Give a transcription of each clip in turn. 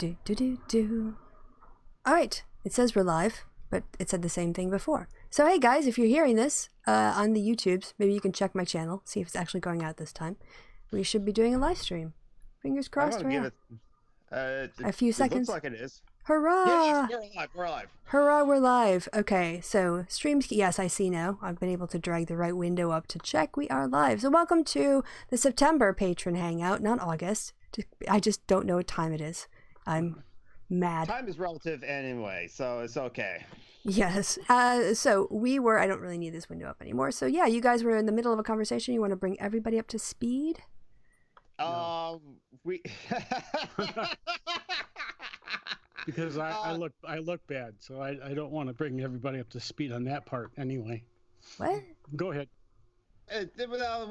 Do, do, do, do. All right. It says we're live, but it said the same thing before. So, hey guys, if you're hearing this on the YouTubes, maybe you can check my channel, see if it's actually going out this time. We should be doing a live stream. Fingers crossed. I'm gonna give it a few seconds. It looks like it is. Hurrah! Yes, we're live. Hurrah, we're live. Okay, so streams. Yes, I see now. I've been able to drag the right window up to check we are live. So, welcome to the September Patron Hangout, not August. I just don't know what time it is. I'm mad. Time is relative anyway, so it's okay. Yes. So we were, I don't really need this window up anymore. So yeah, you guys were in the middle of a conversation. You want to bring everybody up to speed? We because I look bad, so I don't want to bring everybody up to speed on that part anyway. What? Go ahead.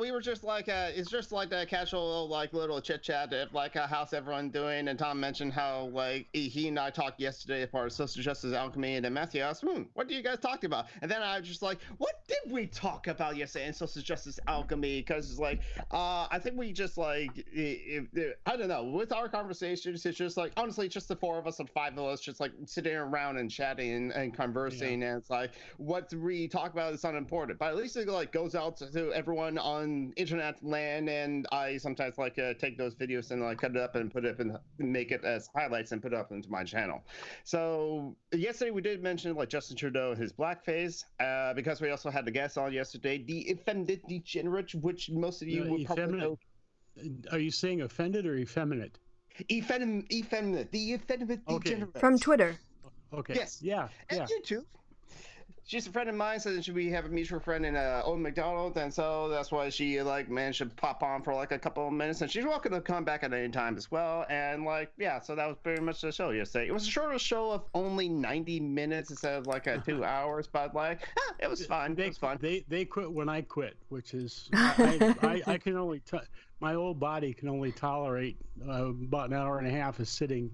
We were just like it's just like that casual like little chit chat of like how's everyone doing, and Tom mentioned how like he and I talked yesterday about social justice alchemy, and then Matthew asked, what do you guys talk about? And then I was just like, what did we talk about yesterday in social justice alchemy? Because it's like I think we just like I don't know, with our conversations it's just like honestly just the four of us and five of us just like sitting around and chatting and conversing, and it's like what we talk about is unimportant, but at least it like goes out to everyone on internet land, and I sometimes like take those videos and like cut it up and put it up and make it as highlights and put it up into my channel. So yesterday we did mention like Justin Trudeau and his blackface, because we also had the guest on yesterday, the offended degenerate, which most of you would probably know. Are you saying offended or effeminate? Effeminate, the effeminate degenerate. From Twitter. Okay. Yes. Yeah. And YouTube. She's a friend of mine, so we have a mutual friend in Old McDonald, and so that's why she like managed to pop on for like a couple of minutes, and she's welcome to come back at any time as well. And like yeah, so that was pretty much the show yesterday. It was a shorter show of only 90 minutes instead of like 2 hours, but like it was fun. It was fun. They quit when I quit, which is I can only my old body can only tolerate about an hour and a half of sitting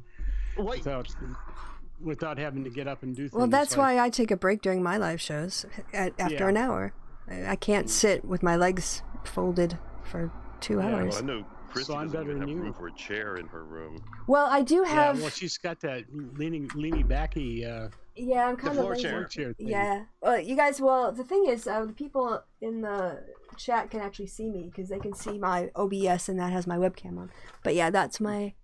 without having to get up and do things. Well, that's why I take a break during my live shows after an hour. I can't sit with my legs folded for 2 hours. Well, I know Christy doesn't even have room for a chair in her room. Well, I do have... Yeah, well, she's got that leany backy yeah, I'm kind of floor lazy. chair thing. Yeah. Well, you guys, the thing is, the people in the chat can actually see me because they can see my OBS and that has my webcam on. But yeah, that's my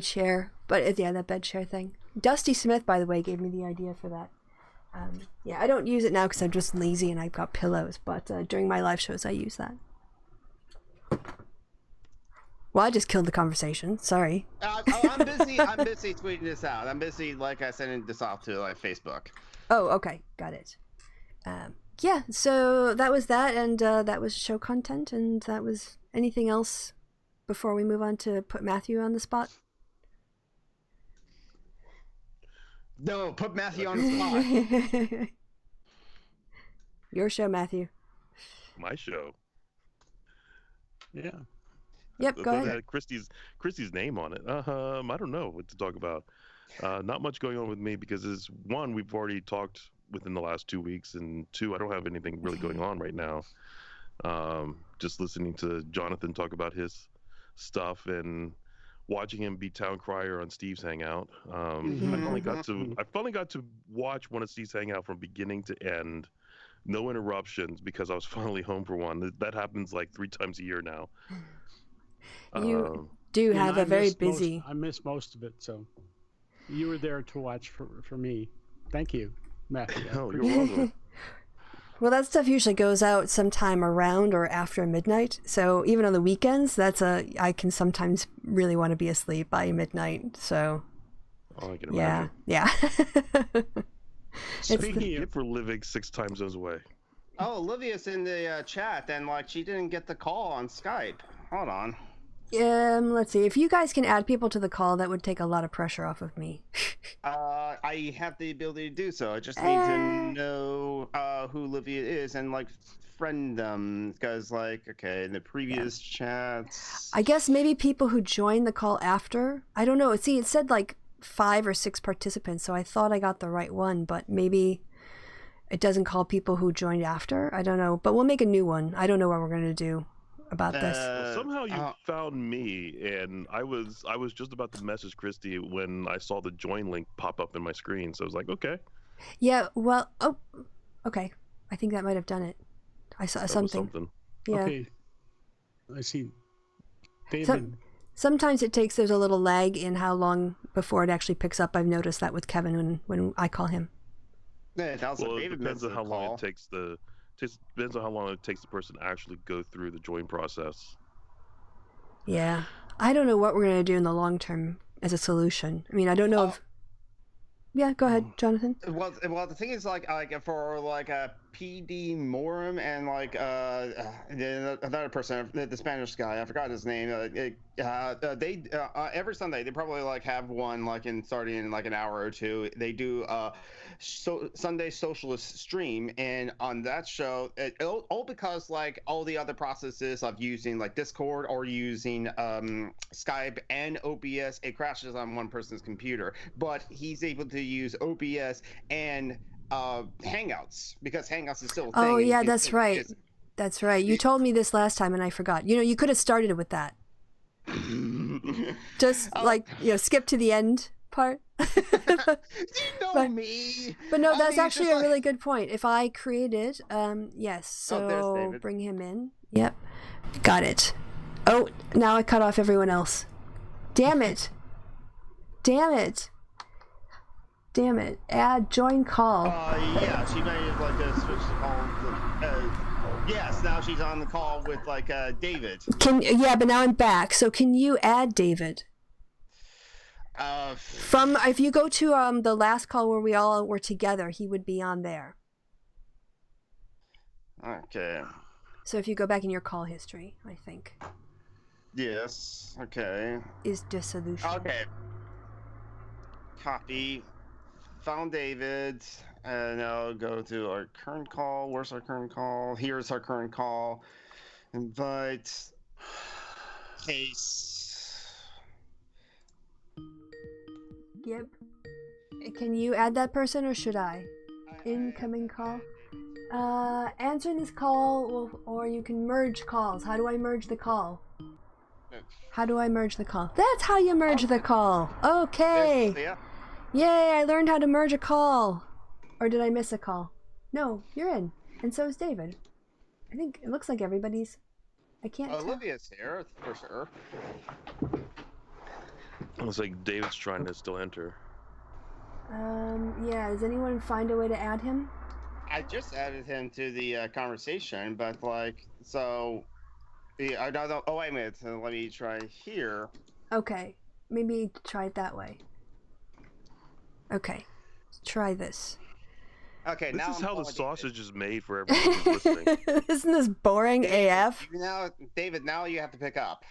chair. But yeah, that bed chair thing. Dusty Smith, by the way, gave me the idea for that. Yeah, I don't use it now because I'm just lazy and I've got pillows, but during my live shows I use that. Well, I just killed the conversation. Sorry. I'm busy tweeting this out. I'm busy, like I sending this off to like Facebook. Oh, okay. Got it. Yeah, so that was that, and that was show content, and that was anything else before we move on to put Matthew on the spot? No, put Matthew on the spot. Your show, Matthew. My show. Yeah. Yep, go ahead. Had Christy's name on it. I don't know what to talk about. Not much going on with me because one, we've already talked within the last 2 weeks, and two, I don't have anything really going on right now. Just listening to Jonathan talk about his stuff and watching him be town crier on Steve's Hangout. I finally got to watch one of Steve's Hangout from beginning to end, no interruptions, because I was finally home for one. That happens like 3 times a year now. You do have a very busy. I missed most of it, so you were there to watch for me. Thank you, Matthew. Oh, you're welcome. Well, that stuff usually goes out sometime around or after midnight. So even on the weekends, I can sometimes really want to be asleep by midnight. So, I can imagine. Yeah. Speaking for living 6 time zones away. Oh, Olivia's in the chat, and like she didn't get the call on Skype. Hold on. Let's see. If you guys can add people to the call, that would take a lot of pressure off of me. I have the ability to do so. I just need to know who Olivia is and like friend them, because like in the previous chats. I guess maybe people who joined the call after. I don't know. See, it said like 5 or 6 participants, so I thought I got the right one, but maybe it doesn't call people who joined after. I don't know, but we'll make a new one. I don't know what we're gonna do. about this. Well, somehow you found me, and I was just about to message Christy when I saw the join link pop up in my screen. So I was like, okay. Yeah, well, okay. I think that might have done it. I saw something. Yeah. Okay. I see. David. Sometimes there's a little lag in how long before it actually picks up. I've noticed that with Kevin when I call him. Yeah, it depends on how long it takes depends on how long it takes the person to actually go through the join process. Yeah. I don't know what we're going to do in the long term as a solution. I mean, I don't know if... Yeah, go ahead, Jonathan. Well, the thing is, like for like a PD Morum and like another person, the Spanish guy, I forgot his name. They every Sunday they probably like have one like starting in like an hour or two. They do Sunday Socialist stream, and on that show, all because like all the other processes of using like Discord or using Skype and OBS, it crashes on one person's computer, but he's able to use OBS and Hangouts because Hangouts is still a thing. Oh yeah, that's right. That's right. You told me this last time and I forgot. You could have started it with that. Just skip to the end part. Me. But no, that's actually a really good point. If I created, yes. So bring him in. Yep. Got it. Oh, now I cut off everyone else. Damn it. Add join call. Yeah, she may have like switched the call. Yes, now she's on the call with like David. But now I'm back. So can you add David? If you go to the last call where we all were together, he would be on there. Okay. So if you go back in your call history, I think. Yes. Okay. Is dissolution. Okay. Copy. Found David. Now go to our current call. Where's our current call? Here's our current call. Invite. Case. Yep. Can you add that person or should I? Incoming call. Answering this call, or you can merge calls. How do I merge the call? That's how you merge the call. Okay. Yeah. Yay, I learned how to merge a call. Or did I miss a call? No, you're in. And so is David. I think it looks like everybody's... I can't tell. Olivia's here, for sure. It looks like David's trying to still enter. Yeah, does anyone find a way to add him? I just added him to the conversation, but like, so... Yeah, I don't... Oh, wait a minute. Let me try here. Okay. Maybe try it that way. Okay. Try this. Okay, this is how the sausage is made for everyone who's listening. Isn't this boring AF? David, now you have to pick up.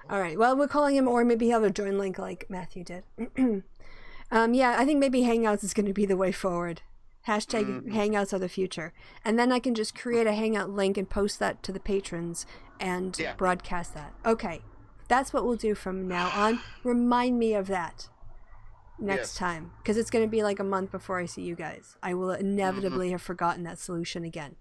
All right. Well, we're calling him, or maybe he'll have a join link like Matthew did. Yeah, I think maybe Hangouts is going to be the way forward. Hashtag Hangouts are the future. And then I can just create a Hangout link and post that to the patrons and broadcast that. Okay. That's what we'll do from now on. Remind me of that next time, because it's going to be like a month before I see you guys. I will inevitably have forgotten that solution again.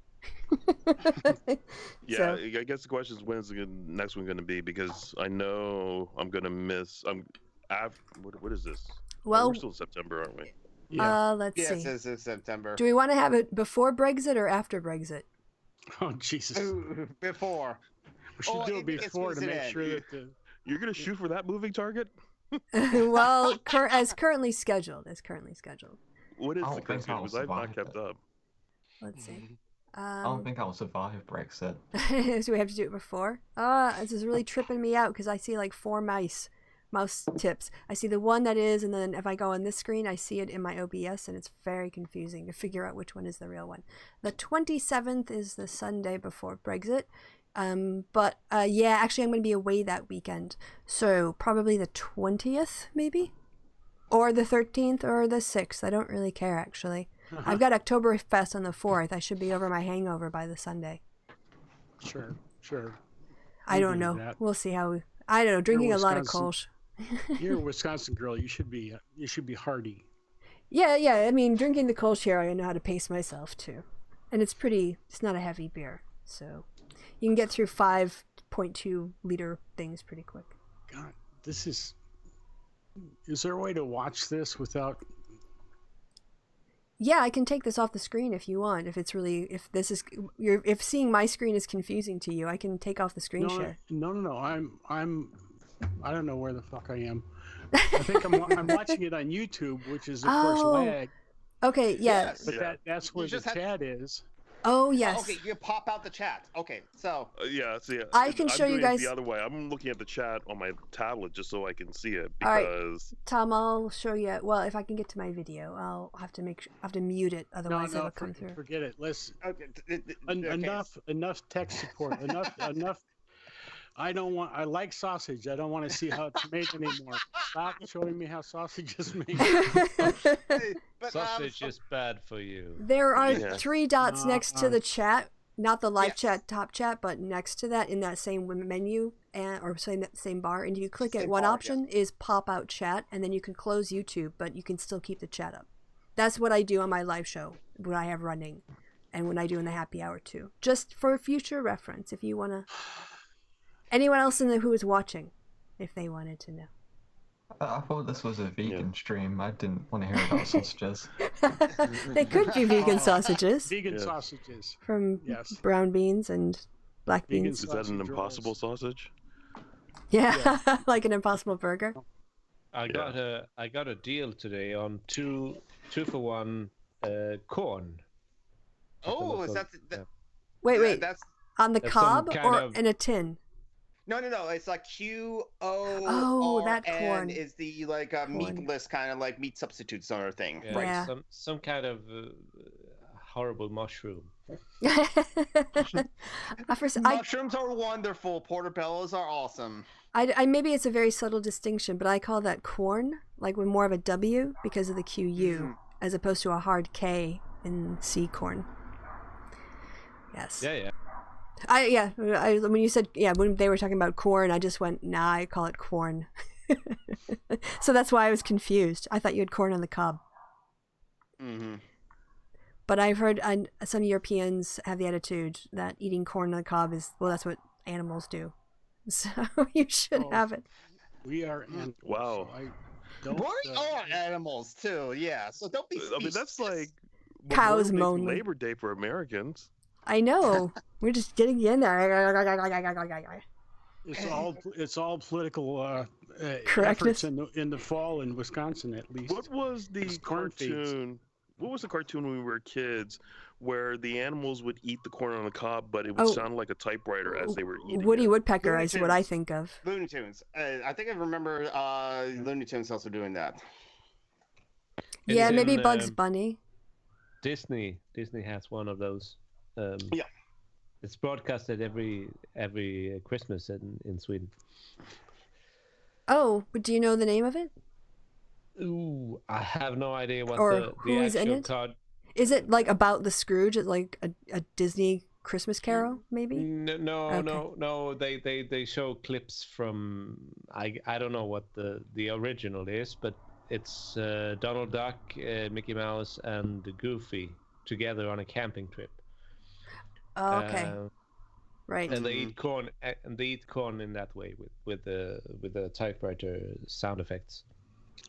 Yeah, I guess the question is, when's the next one going to be? Because I know I'm going to miss. What is this? Well, we're still in September, aren't we? Yeah. Let's see. Yes, it's September. Do we want to have it before Brexit or after Brexit? Oh, Jesus. Before. We should do it before to make sure that You're going to shoot for that moving target? Well, as currently scheduled. What is the current schedule? Because I've not kept up. Let's see. I don't think I'll survive Brexit. So we have to do it before? This is really tripping me out because I see like 4 mouse tips. I see the one that is, and then if I go on this screen, I see it in my OBS, and it's very confusing to figure out which one is the real one. The 27th is the Sunday before Brexit. But actually I'm going to be away that weekend. So probably the 20th, maybe? Or the 13th or the 6th. I don't really care, actually. I've got Oktoberfest on the 4th. I should be over my hangover by the Sunday. Sure. I don't know. We'll see how I don't know. Drinking a lot of Kolsch. You're a Wisconsin girl. You should be hardy. Yeah. I mean, drinking the Kolsch here, I know how to pace myself, too. And it's not a heavy beer. So you can get through 5.2 liter things pretty quick. God, this is. Is there a way to watch this without? Yeah, I can take this off the screen if you want. If if seeing my screen is confusing to you, I can take off the screen share. No. I don't know where the fuck I am. I think I'm watching it on YouTube, which is of course lag. Okay, yeah. Yes. But that's where the chat is. Oh yes. Okay, you pop out the chat. Okay, so. I can show you guys the other way. I'm looking at the chat on my tablet just so I can see it because. All right, Tom, I'll show you. Well, if I can get to my video, I'll have to mute it, otherwise it'll come through. Forget it. Let's. Okay. Enough tech support. enough. I like sausage. I don't want to see how it's made anymore. Stop showing me how sausage is made. Sausage is bad for you. There are 3 dots next to the chat, not the live chat, top chat, but next to that in that same menu or same bar. And you click it. One option is pop out chat, and then you can close YouTube, but you can still keep the chat up. That's what I do on my live show, what I have running, and when I do in the happy hour too. Just for future reference, if you want to. Anyone else who is watching, if they wanted to know. I thought this was a vegan stream. I didn't want to hear about sausages. They could be vegan sausages. Vegan sausages. From brown beans and black Vegan beans. Is that an impossible sausage? Yeah, like an impossible burger. I got a deal today on two for one corn. Oh, is that? Wait. That's on the cob or in a tin? No. It's like QORN that corn is the meatless kind of like meat substitute sort of thing. Yeah, right. Some kind of horrible mushroom. Mushrooms are wonderful. Portobellos are awesome. I maybe it's a very subtle distinction, but I call that corn, like with more of a W because of the QU, as opposed to a hard K in C corn. Yes. Yeah. When you said when they were talking about corn, I just went I call it corn. So that's why I was confused. I thought you had corn on the cob. Mm-hmm. But I've heard some Europeans have the attitude that eating corn on the cob is that's what animals do. So you should have it. We are animals. Wow. So we are animals too. Yeah. So don't be. I mean, that's like cows moaning. Labor Day for Americans. I know. We're just getting in there. It's all political correctness efforts in the fall in Wisconsin, at least. What was the cartoon? What was the cartoon when we were kids, where the animals would eat the corn on the cob, but it would sound like a typewriter as they were eating Woody it? Woodpecker is what I think of. Looney Tunes. I think I remember Looney Tunes also doing that. Yeah, maybe Bugs Bunny. Disney has one of those. Yeah. It's broadcasted every Christmas in Sweden. Oh, but do you know the name of it? Ooh, I have no idea what or who is in it. Card... Is it like about the Scrooge? It's like a Disney Christmas Carol, maybe? No. They show clips from I don't know what the original is, but it's Donald Duck, Mickey Mouse, and Goofy together on a camping trip. Oh, okay. Right. And they eat corn, in that way with the typewriter sound effects.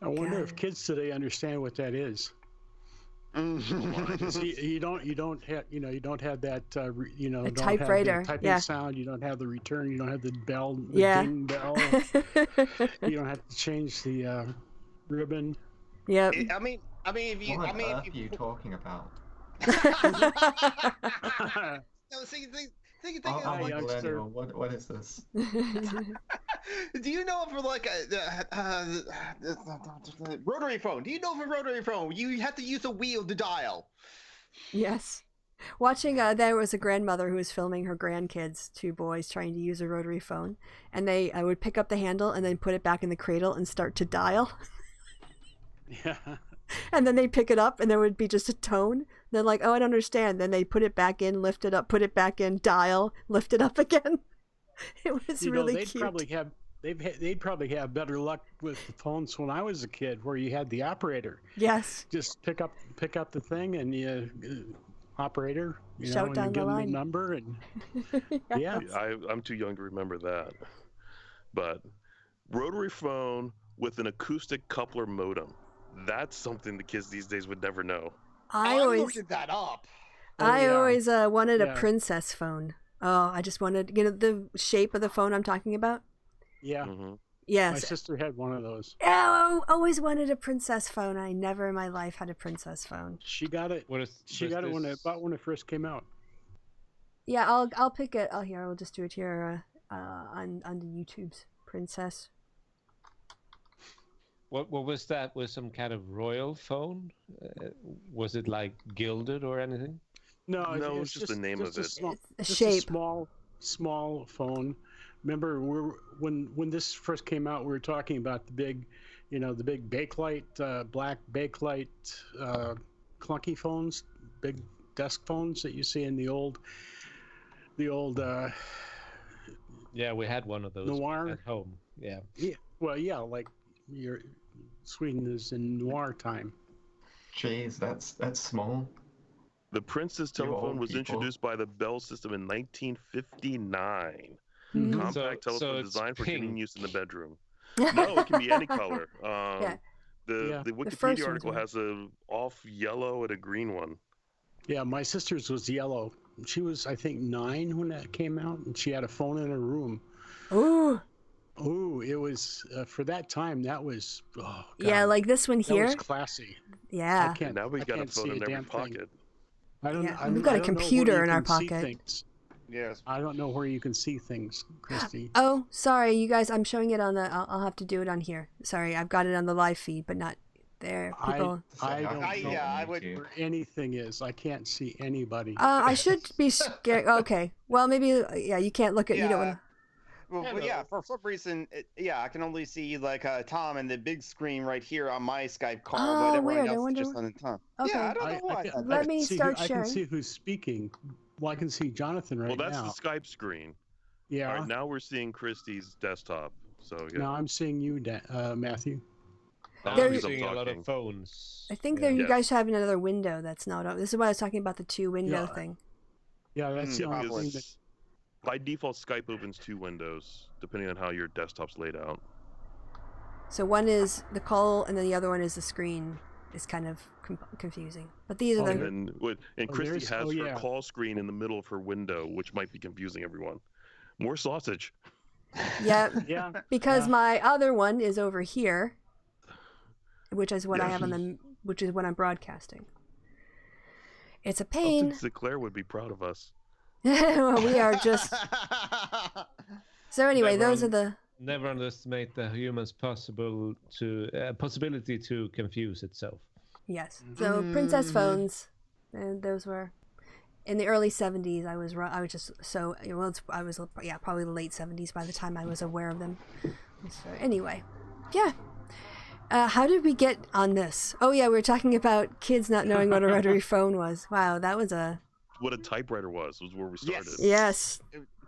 I wonder if kids today understand what that is. you don't have that a typewriter typing sound. You don't have the return. You don't have the bell, ding bell. You don't have to change the ribbon. Yeah. I mean, if you, what on earth are you talking about? No, think what is this? Do you know for like a rotary phone? Do you know for rotary phone you have to use a wheel to dial? Yes. Watching, there was a grandmother who was filming her grandkids, 2 boys, trying to use a rotary phone, and they would pick up the handle and then put it back in the cradle and start to dial. Yeah. And then they'd pick it up and there would be just a tone. They're like, oh, I don't understand. Then they put it back in, lift it up, put it back in, dial, lift it up again. It was really cute. They'd probably have better luck with the phones when I was a kid, where you had the operator. Yes. Just pick up the thing and you operator, Shout and down you the give them a line. number, and yeah, I'm too young to remember that. But rotary phone with an acoustic coupler modem. That's something the kids these days would never know. I I'm always looking that up. wanted a Yeah. princess phone. Oh, I just wanted the shape of the phone I'm talking about. yeah. Hmm. Yes. My sister had one of those. Oh, always wanted a princess phone. I never in my life had a princess phone. She got it. What is She got it when it first came out. Yeah, I'll pick it. Oh, here I'll just do it here on the YouTube's princess. What was that? Was some kind of royal phone? Was it like gilded or anything? No, No, it's just the name of it. Small, A just shape. a small phone. Remember, when this first came out, we were talking about the big bakelite, black bakelite, clunky phones, big desk phones that you see in the old. Yeah, we had one of those Noir. at home. Yeah. Yeah, well, yeah, like Sweden is in noir time. Jeez, that's small. The Princess You telephone old was people. introduced by the Bell system in 1959. Mhm. Compact So telephone it's designed for getting pink. use in the bedroom. No, it can be any color. Yeah. Yeah. The first Wikipedia ones article were- has a off yellow and a green one. Yeah, my sister's was yellow. She was, I think, 9 when that came out, and she had a phone in her room. Ooh. Ooh, it was for that time. That was Yeah, God, like this one that here. was classy. Yeah. I can't. Now we've I got a can't phone see in every damn thing. pocket. I don't. Yeah, I we've got a I don't know where computer you in our can see pocket. things. Yes. I don't know where you can see things, Christy. Oh, sorry, you guys. I'm showing it on the. I'll have to do it on here. Sorry, I've got it on the live feed, but not there. People. I don't know I would. where anything is. I can't see anybody. I should be scared. Okay. Well, maybe. Yeah, you can't look at. You don't Yeah. want. Well, yeah, for some reason, I can only see like Tom and the big screen right here on my Skype call, Oh, but everyone weird. I else is wonder just on the Tom. Okay. Yeah, I don't know why. can- Let can me see start I can sharing. see who's speaking. Well, I can see Jonathan right Well, that's now. the Skype screen. Yeah. All right, now we're seeing Christie's desktop. So yeah. Now I'm seeing you, Matthew. Now There I'm you- seeing a lot talking. of phones. I think Yeah. there you Yes. guys have another window that's not. This is why I was talking about the 2-window Yeah. thing. Yeah, that's the only probably. thing that. By default, Skype opens 2 windows, depending on how your desktop's laid out. So one is the call, and then the other one is the screen. It's kind of confusing. But these are Oh, the. yeah. And Oh, Christy there's- has oh, her yeah. call screen in the middle of her window, which might be confusing everyone. More sausage. Yeah, Yeah. because Yeah. my other one is over here, which is what I Yeah. have on the. Which is what I'm broadcasting. It's a Upton pain. Sinclair would be proud of us. Well, we are just. So anyway, Never those are un- the. Never underestimate the human's possibility to confuse itself. Yes. So princess Mhm. phones, and those were in the early 70s. I was just so I was probably the late 70s by the time I was aware of them. So anyway, yeah. How did we get on this? Oh yeah, we were talking about kids not knowing what a rotary phone was. Wow, that was a What a typewriter was where we started. yes.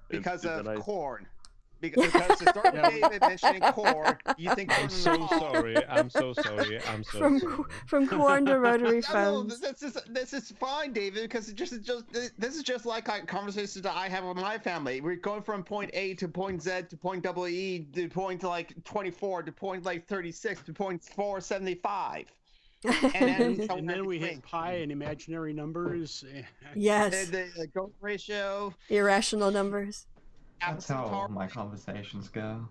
Because And of then I- corn. Because to start with David mentioning corn, you think I'm so sorry. I'm so sorry. From corn to rotary No, phones. this is fine, David, because this is just like conversations that I have with my family. We're going from point A to point Z to point EE to point like 24 to point like 36 to point 475. And then we hit pi and imaginary numbers. Yes, The growth ratio. irrational numbers. That's how all absolute my tar- conversations go.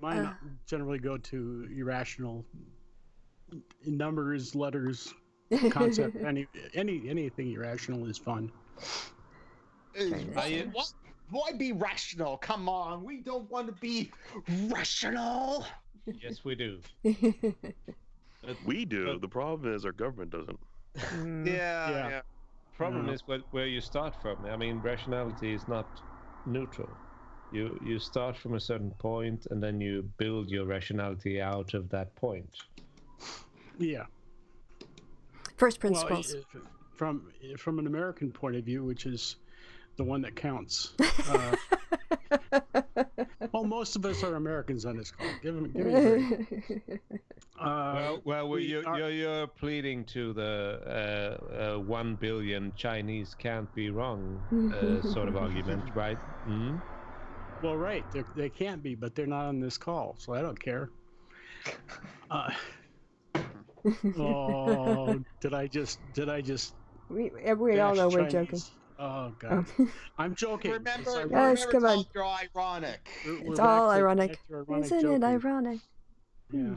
Mine generally go to irrational numbers, letters, concept. Anything irrational is fun. Why be rational? Come on, we don't want to be rational. Yes, we do. We do. The problem is our government doesn't. Yeah. Problem is where you start from. I mean, rationality is not neutral. You start from a certain point and then you build your rationality out of that point. Yeah. First principles. Well, from an American point of view, which is the one that counts. Well, most of us are Americans on this call. Give me a break. You're pleading to the 1 billion Chinese can't be wrong sort of argument, right? Mm? Well, right. They can't be, but they're not on this call, so I don't care. Oh, did I just? We all know we're Chinese? joking. Oh God, I'm joking. Remember, Yes, come on. you're ironic. It's all ironic. Isn't joking. it ironic? Yeah.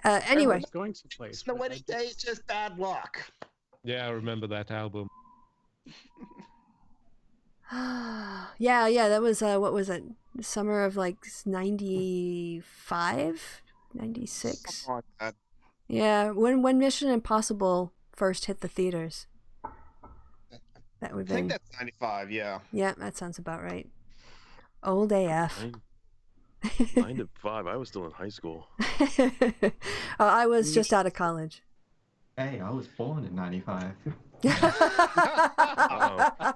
Anyway. I was going someplace. The wedding day is just bad luck. Yeah, I remember that album. yeah, that was what was it? Summer of like 95, 96. Something like that. Yeah, when Mission Impossible first hit the theaters. That would I think that's 95. Yeah. Yeah, that sounds about right. Old AF. 9 to 5. I was still in high school. I was just out of college. Hey, I was born in 95.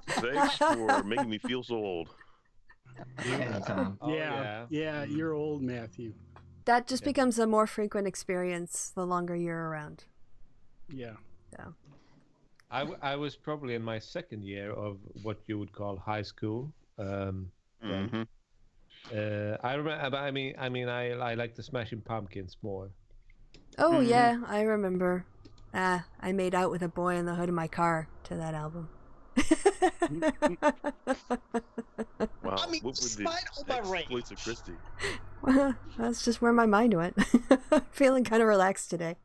Thanks for making me feel so old. Anytime. Yeah, you're old, Matthew. That just becomes a more frequent experience the longer you're around. Yeah. So. I was probably in my second year of what you would call high school. Mm-hmm. I remember. I mean, I like the Smashing Pumpkins more. Oh yeah, I remember. I made out with a boy in the hood of my car to that album. Wow. I mean, what would despite all my exploits of Christie? Well, that's just where my mind went. Feeling kind of relaxed today.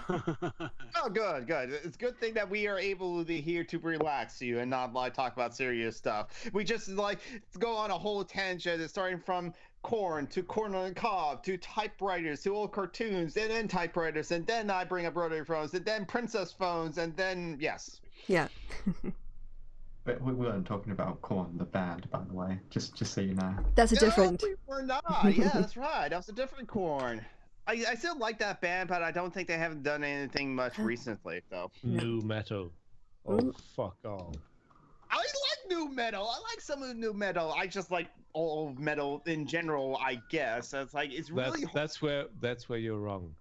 Oh, good. It's a good thing that we are able to here to relax you and not like talk about serious stuff. We just like go on a whole tangent, starting from corn to corn on the cob to typewriters to old cartoons and then typewriters and then I bring up rotary phones and then princess phones and then yes. Yeah. But we weren't talking about Korn, the band, by the way. Just so you know. That's a different. No, we were not. Yeah, that's right. That was a different Korn. I still like that band, but I don't think they haven't done anything much recently, though. New metal. Oh, fuck off. I like new metal. I like some of the new metal. I just like old metal in general, I guess. It's like it's really that's where you're wrong.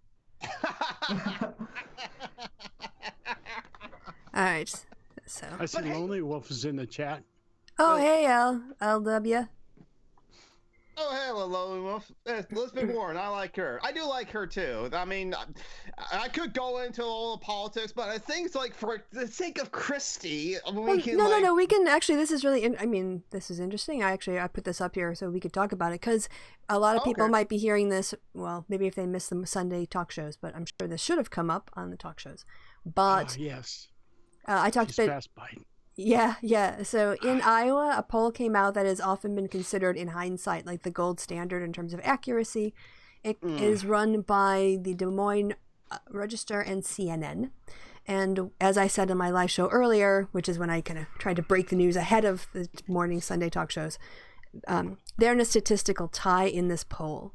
All right. So. I see Lonely Wolf is in the chat. Oh, hey, LW. Oh, hello, Lonely Wolf. Elizabeth Warren, I like her. I do like her, too. I mean, I could go into all the politics, but I think, like, for the sake of Christie, we can, No, we can actually, this is really, this is interesting. I put this up here so we could talk about it, because a lot of people might be hearing this, well, maybe if they missed the Sunday talk shows, but I'm sure this should have come up on the talk shows. But, yes. I talked about... Fast Biden. Yeah. So in Iowa, a poll came out that has often been considered in hindsight like the gold standard in terms of accuracy. It is run by the Des Moines Register and CNN. And as I said in my live show earlier, which is when I kind of tried to break the news ahead of the morning Sunday talk shows, they're in a statistical tie in this poll.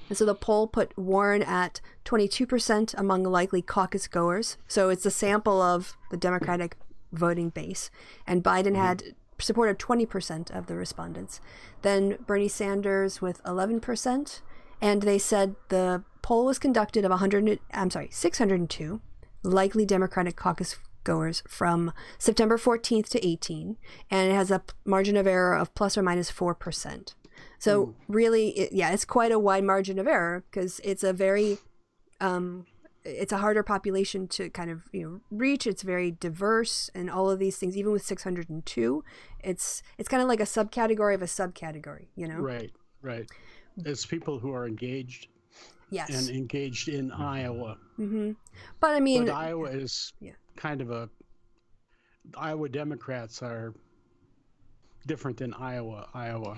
And so the poll put Warren at 22% among likely caucus goers. So it's a sample of the Democratic voting base. And Biden had supported 20% of the respondents. Then Bernie Sanders with 11%. And they said the poll was conducted of 602 likely Democratic caucus goers from September 14th to 18. And it has a margin of error of plus or minus 4%. So really, it's quite a wide margin of error because it's a very, it's a harder population to kind of reach. It's very diverse and all of these things. Even with 602, it's kind of like a subcategory of a subcategory. Right. It's people who are engaged. Yes. And engaged in Iowa. Mm-hmm. But I mean, Iowa is kind of Iowa Democrats are different than Iowa.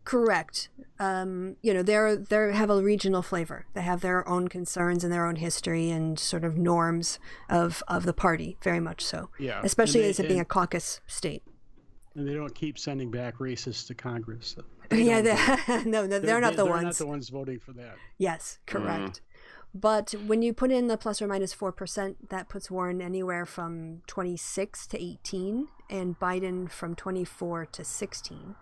Correct. They have a regional flavor. They have their own concerns and their own history and sort of norms of the party, very much so. Yeah. Especially as it being a caucus state. And they don't keep sending back racists to Congress. So they're not the ones. They're not the ones voting for that. Yes, correct. But when you put in the plus or minus 4%, that puts Warren anywhere from 26 to 18 and Biden from 24 to 16.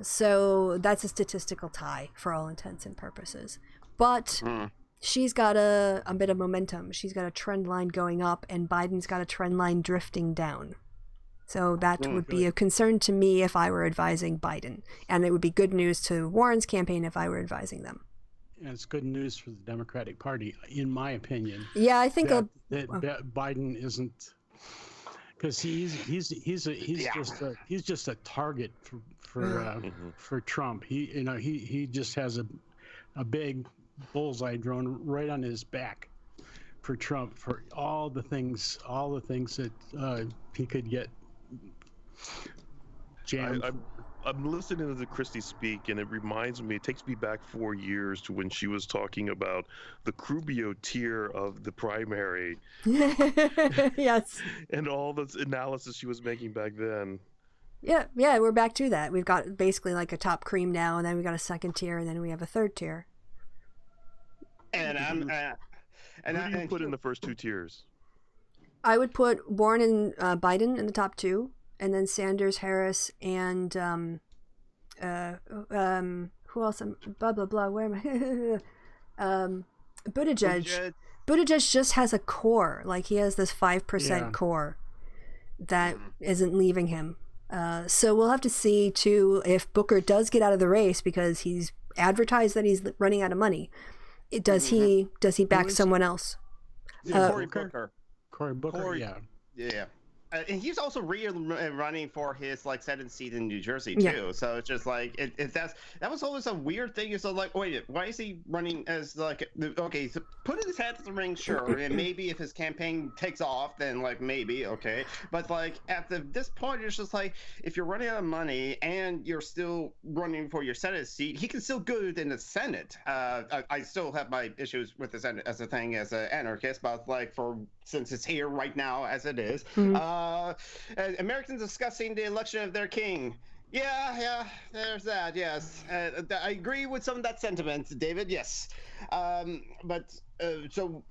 So that's a statistical tie for all intents and purposes. But she's got a bit of momentum. She's got a trend line going up, and Biden's got a trend line drifting down. So that would be a concern to me if I were advising Biden. And it would be good news to Warren's campaign if I were advising them. And it's good news for the Democratic Party, in my opinion. Yeah, I think that Biden isn't, because he's just a target for Trump. He just has a big bullseye drone right on his back for Trump, for all the things that he could get jammed. I'm listening to Christie speak, and it takes me back 4 years to when she was talking about the Crubio tier of the primary. Yes. And all this analysis she was making back then. Yeah, we're back to that. We've got basically like a top cream now, and then we got a second tier, and then we have a third tier. And who do you put in the first two tiers? I would put Warren and Biden in the top two, and then Sanders, Harris, and who else? Blah blah blah. Where am I? Buttigieg. Buttigieg just has a core. Like, he has this 5% core that isn't leaving him. So we'll have to see too if Booker does get out of the race, because he's advertised that he's running out of money. Does he back someone else? Cory Booker. Cory Booker, yeah. And he's also running for his Senate seat in New Jersey too. Yeah. So it's just like that was always a weird thing. So wait, why is he running as okay? So put his hat in the ring, sure, and maybe if his campaign takes off, then maybe okay. But at this point, it's just if you're running out of money and you're still running for your Senate seat, he can still go in the Senate. I still have my issues with the Senate as a thing as an anarchist, but since it's here right now as it is. Americans discussing the election of their king. Yeah, there's that. Yes, I agree with some of that sentiment, David. Yes, I don't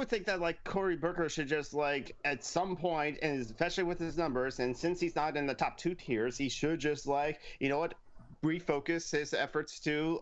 think that Cory Booker should just at some point, and especially with his numbers, and since he's not in the top two tiers, he should just refocus his efforts to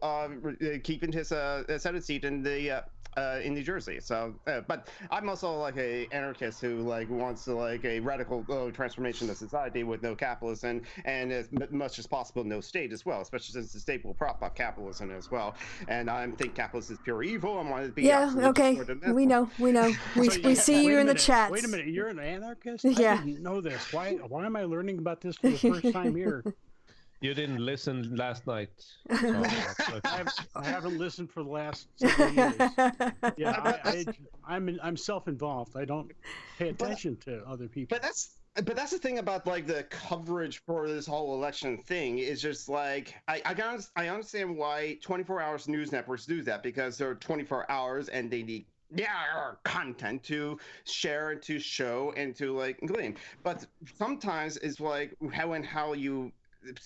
keeping his Senate seat in New Jersey. So, but I'm also a anarchist who wants to a radical transformation of society with no capitalism and as much as possible no state as well, especially since the state will prop up capitalism as well. And I think capitalism is pure evil. I want to be okay. We know. We see you in the chat. Wait a minute, you're an anarchist? Yeah. I didn't know this. Why am I learning about this for the first time here? You didn't listen last night. So I haven't listened for the last several years. Yeah, I'm self-involved. I don't pay attention to other people. But that's the thing about the coverage for this whole election thing is just I understand why 24 hours news networks do that, because they're 24 hours and they need content to share and to show and to glean. But sometimes it's how you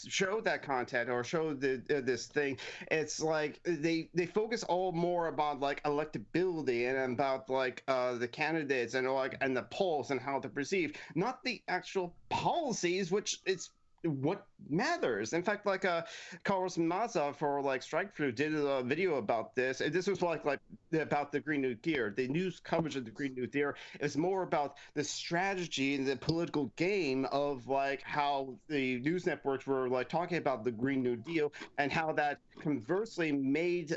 show that content or show this thing, it's they focus all more about electability and about the candidates and and the polls and how they're perceived, not the actual policies, which it's what matters. In fact, Carlos Maza for Strike Through did a video about this, and this was about the Green New Deal, the news coverage of the Green New Deal. It was more about the strategy and the political game of how the news networks were talking about the Green New Deal, and how that conversely made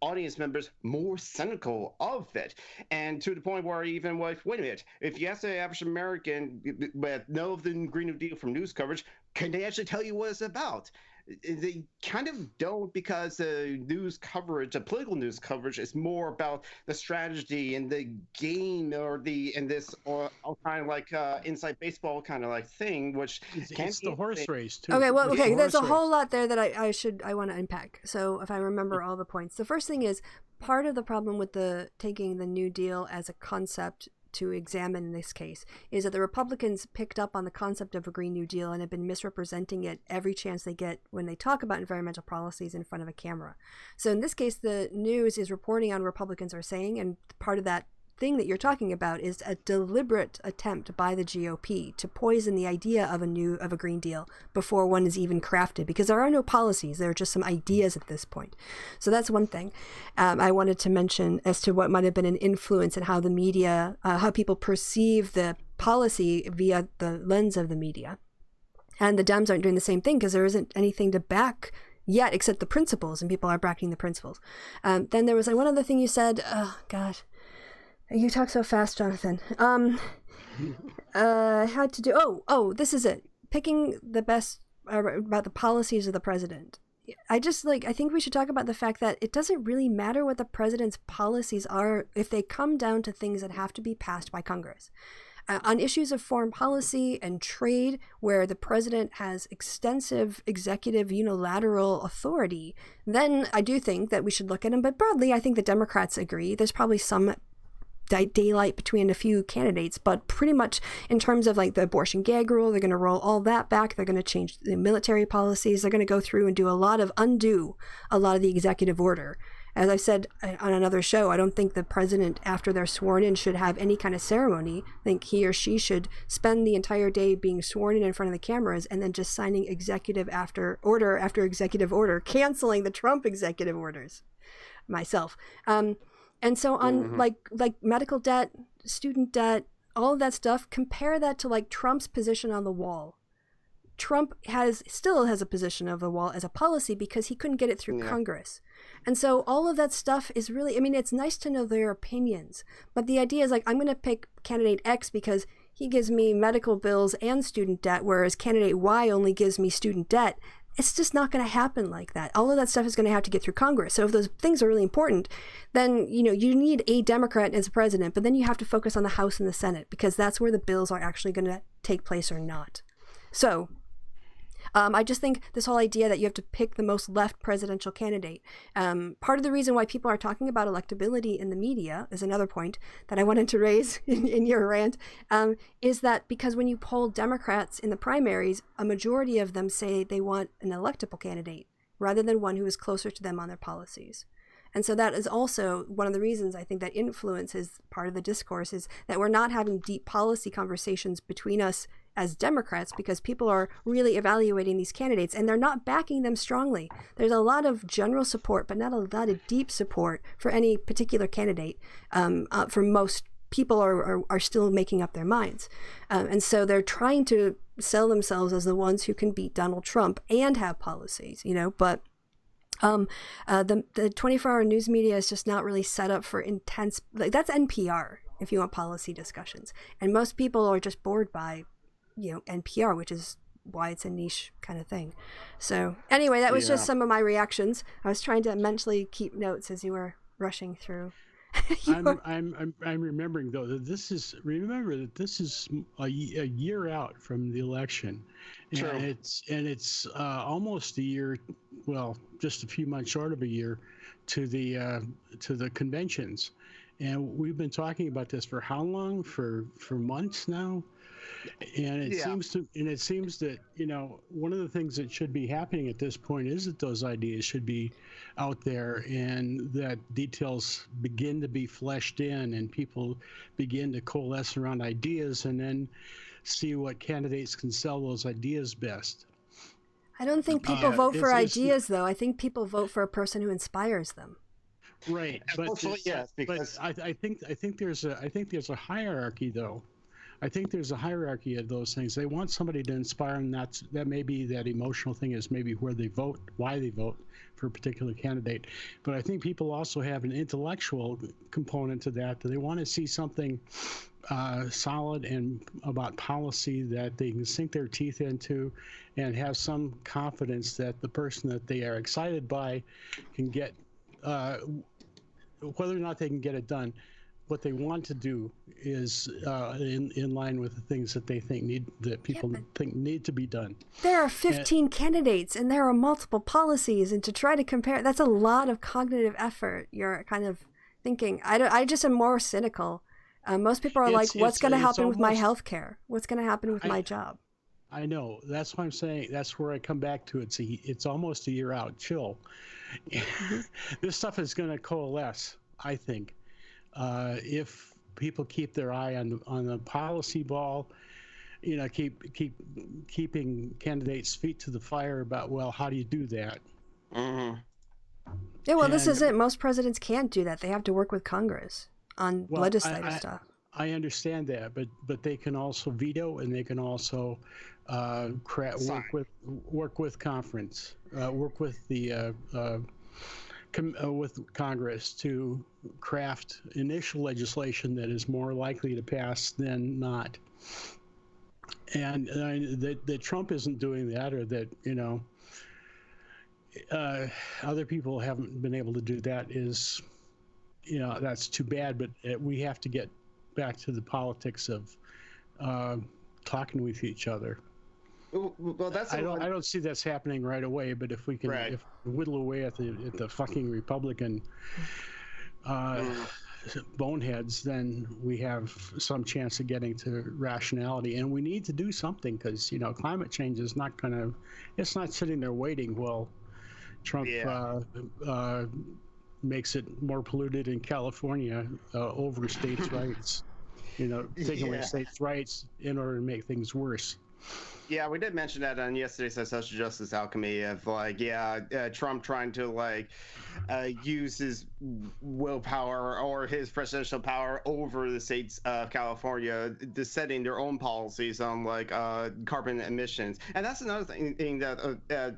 audience members more cynical of it, and to the point where even wait a minute, if you ask the average American with know of the Green New Deal from news coverage, can they actually tell you what it's about? They kind of don't, because the news coverage, the political news coverage, is more about the strategy and the game or this kind of inside baseball kind of thing, which it's the horse race too. Okay, there's a whole lot there that I want to unpack. So if I remember all the points, the first thing is part of the problem with taking the New Deal as a concept to examine in this case is that the Republicans picked up on the concept of a Green New Deal and have been misrepresenting it every chance they get when they talk about environmental policies in front of a camera. So in this case, the news is reporting on what Republicans are saying, and part of that thing that you're talking about is a deliberate attempt by the GOP to poison the idea of a Green Deal before one is even crafted, because there are no policies. There are just some ideas at this point. So that's one thing I wanted to mention as to what might have been an influence in how the media, how people perceive the policy via the lens of the media. And the Dems aren't doing the same thing because there isn't anything to back yet except the principles, and people are backing the principles. Then there was one other thing you said. Oh, God. You talk so fast, Jonathan. Had to do... this is it. Picking the best about the policies of the president. I think we should talk about the fact that it doesn't really matter what the president's policies are if they come down to things that have to be passed by Congress. On issues of foreign policy and trade, where the president has extensive executive unilateral authority, then I do think that we should look at him. But broadly, I think the Democrats agree. There's probably some daylight between a few candidates, but pretty much in terms of the abortion gag rule, they're going to roll all that back. They're going to change the military policies. They're going to go through and undo a lot of the executive order. As I said on another show, I don't think the president, after they're sworn in, should have any kind of ceremony. I think he or she should spend the entire day being sworn in front of the cameras and then just signing executive after executive order, canceling the Trump executive orders myself. And so on like medical debt, student debt, all of that stuff, compare that to Trump's position on the wall. Trump still has a position of the wall as a policy because he couldn't get it through Congress. And so all of that stuff is really, it's nice to know their opinions, but the idea is I'm going to pick candidate X because he gives me medical bills and student debt, whereas candidate Y only gives me student debt. It's just not going to happen like that. All of that stuff is going to have to get through Congress. So if those things are really important, then, you need a Democrat as a president, but then you have to focus on the House and the Senate because that's where the bills are actually going to take place or not. So I just think this whole idea that you have to pick the most left presidential candidate. Part of the reason why people are talking about electability in the media is another point that I wanted to raise in your rant, is that because when you poll Democrats in the primaries, a majority of them say they want an electable candidate rather than one who is closer to them on their policies. And so that is also one of the reasons I think that influence is part of the discourse, is that we're not having deep policy conversations between us as Democrats because people are really evaluating these candidates and they're not backing them strongly. There's a lot of general support, but not a lot of deep support for any particular candidate. For most people are still making up their minds. And so they're trying to sell themselves as the ones who can beat Donald Trump and have policies, but the 24-hour news media is just not really set up for intense, that's NPR if you want policy discussions. And most people are just bored by NPR, which is why it's a niche kind of thing. So anyway, that was just some of my reactions. I was trying to mentally keep notes as you were rushing through. I'm remembering though that this is a year out from the election, and it's almost a year, well, just a few months short of a year to the conventions, and we've been talking about this for how long? For months now. And it seems that one of the things that should be happening at this point is that those ideas should be out there and that details begin to be fleshed in and people begin to coalesce around ideas and then see what candidates can sell those ideas best. I don't think people vote for ideas, though. I think people vote for a person who inspires them. Right, but I think there's a hierarchy, though. I think there's a hierarchy of those things. They want somebody to inspire them. That may be that emotional thing is maybe where they vote, why they vote for a particular candidate. But I think people also have an intellectual component to that. They want to see something solid and about policy that they can sink their teeth into and have some confidence that the person that they are excited by can get, whether or not they can get it done. What they want to do is in line with the things that they think think need to be done. There are 15 candidates and there are multiple policies, and to try to compare, that's a lot of cognitive effort. You're kind of thinking, I just am more cynical. Most people are what's going to happen with my health care? What's going to happen with my job? I know. That's what I'm saying. That's where I come back to. It's almost a year out. Chill. This stuff is going to coalesce, I think. If people keep their eye on the policy ball. Keeping candidates' feet to the fire about, well, how do you do that? Mm-hmm. Yeah, well, this is it. Most presidents can't do that. They have to work with Congress on legislative stuff. I understand that, but they can also veto, and they can also work with conference, work with the with Congress to craft initial legislation that is more likely to pass than not. And that Trump isn't doing that, or that other people haven't been able to do that is, that's too bad. But we have to get back to the politics of talking with each other. Well, I don't see that's happening right away. But if we can whittle away at the fucking Republican boneheads, then we have some chance of getting to rationality. And we need to do something, because climate change is not it's not sitting there waiting while Trump makes it more polluted in California over states' rights, taking away states' rights in order to make things worse. Yeah, we did mention that on yesterday's Social Justice Alchemy of Trump trying to use his willpower or his presidential power over the states of California, setting their own policies on carbon emissions. And that's another thing that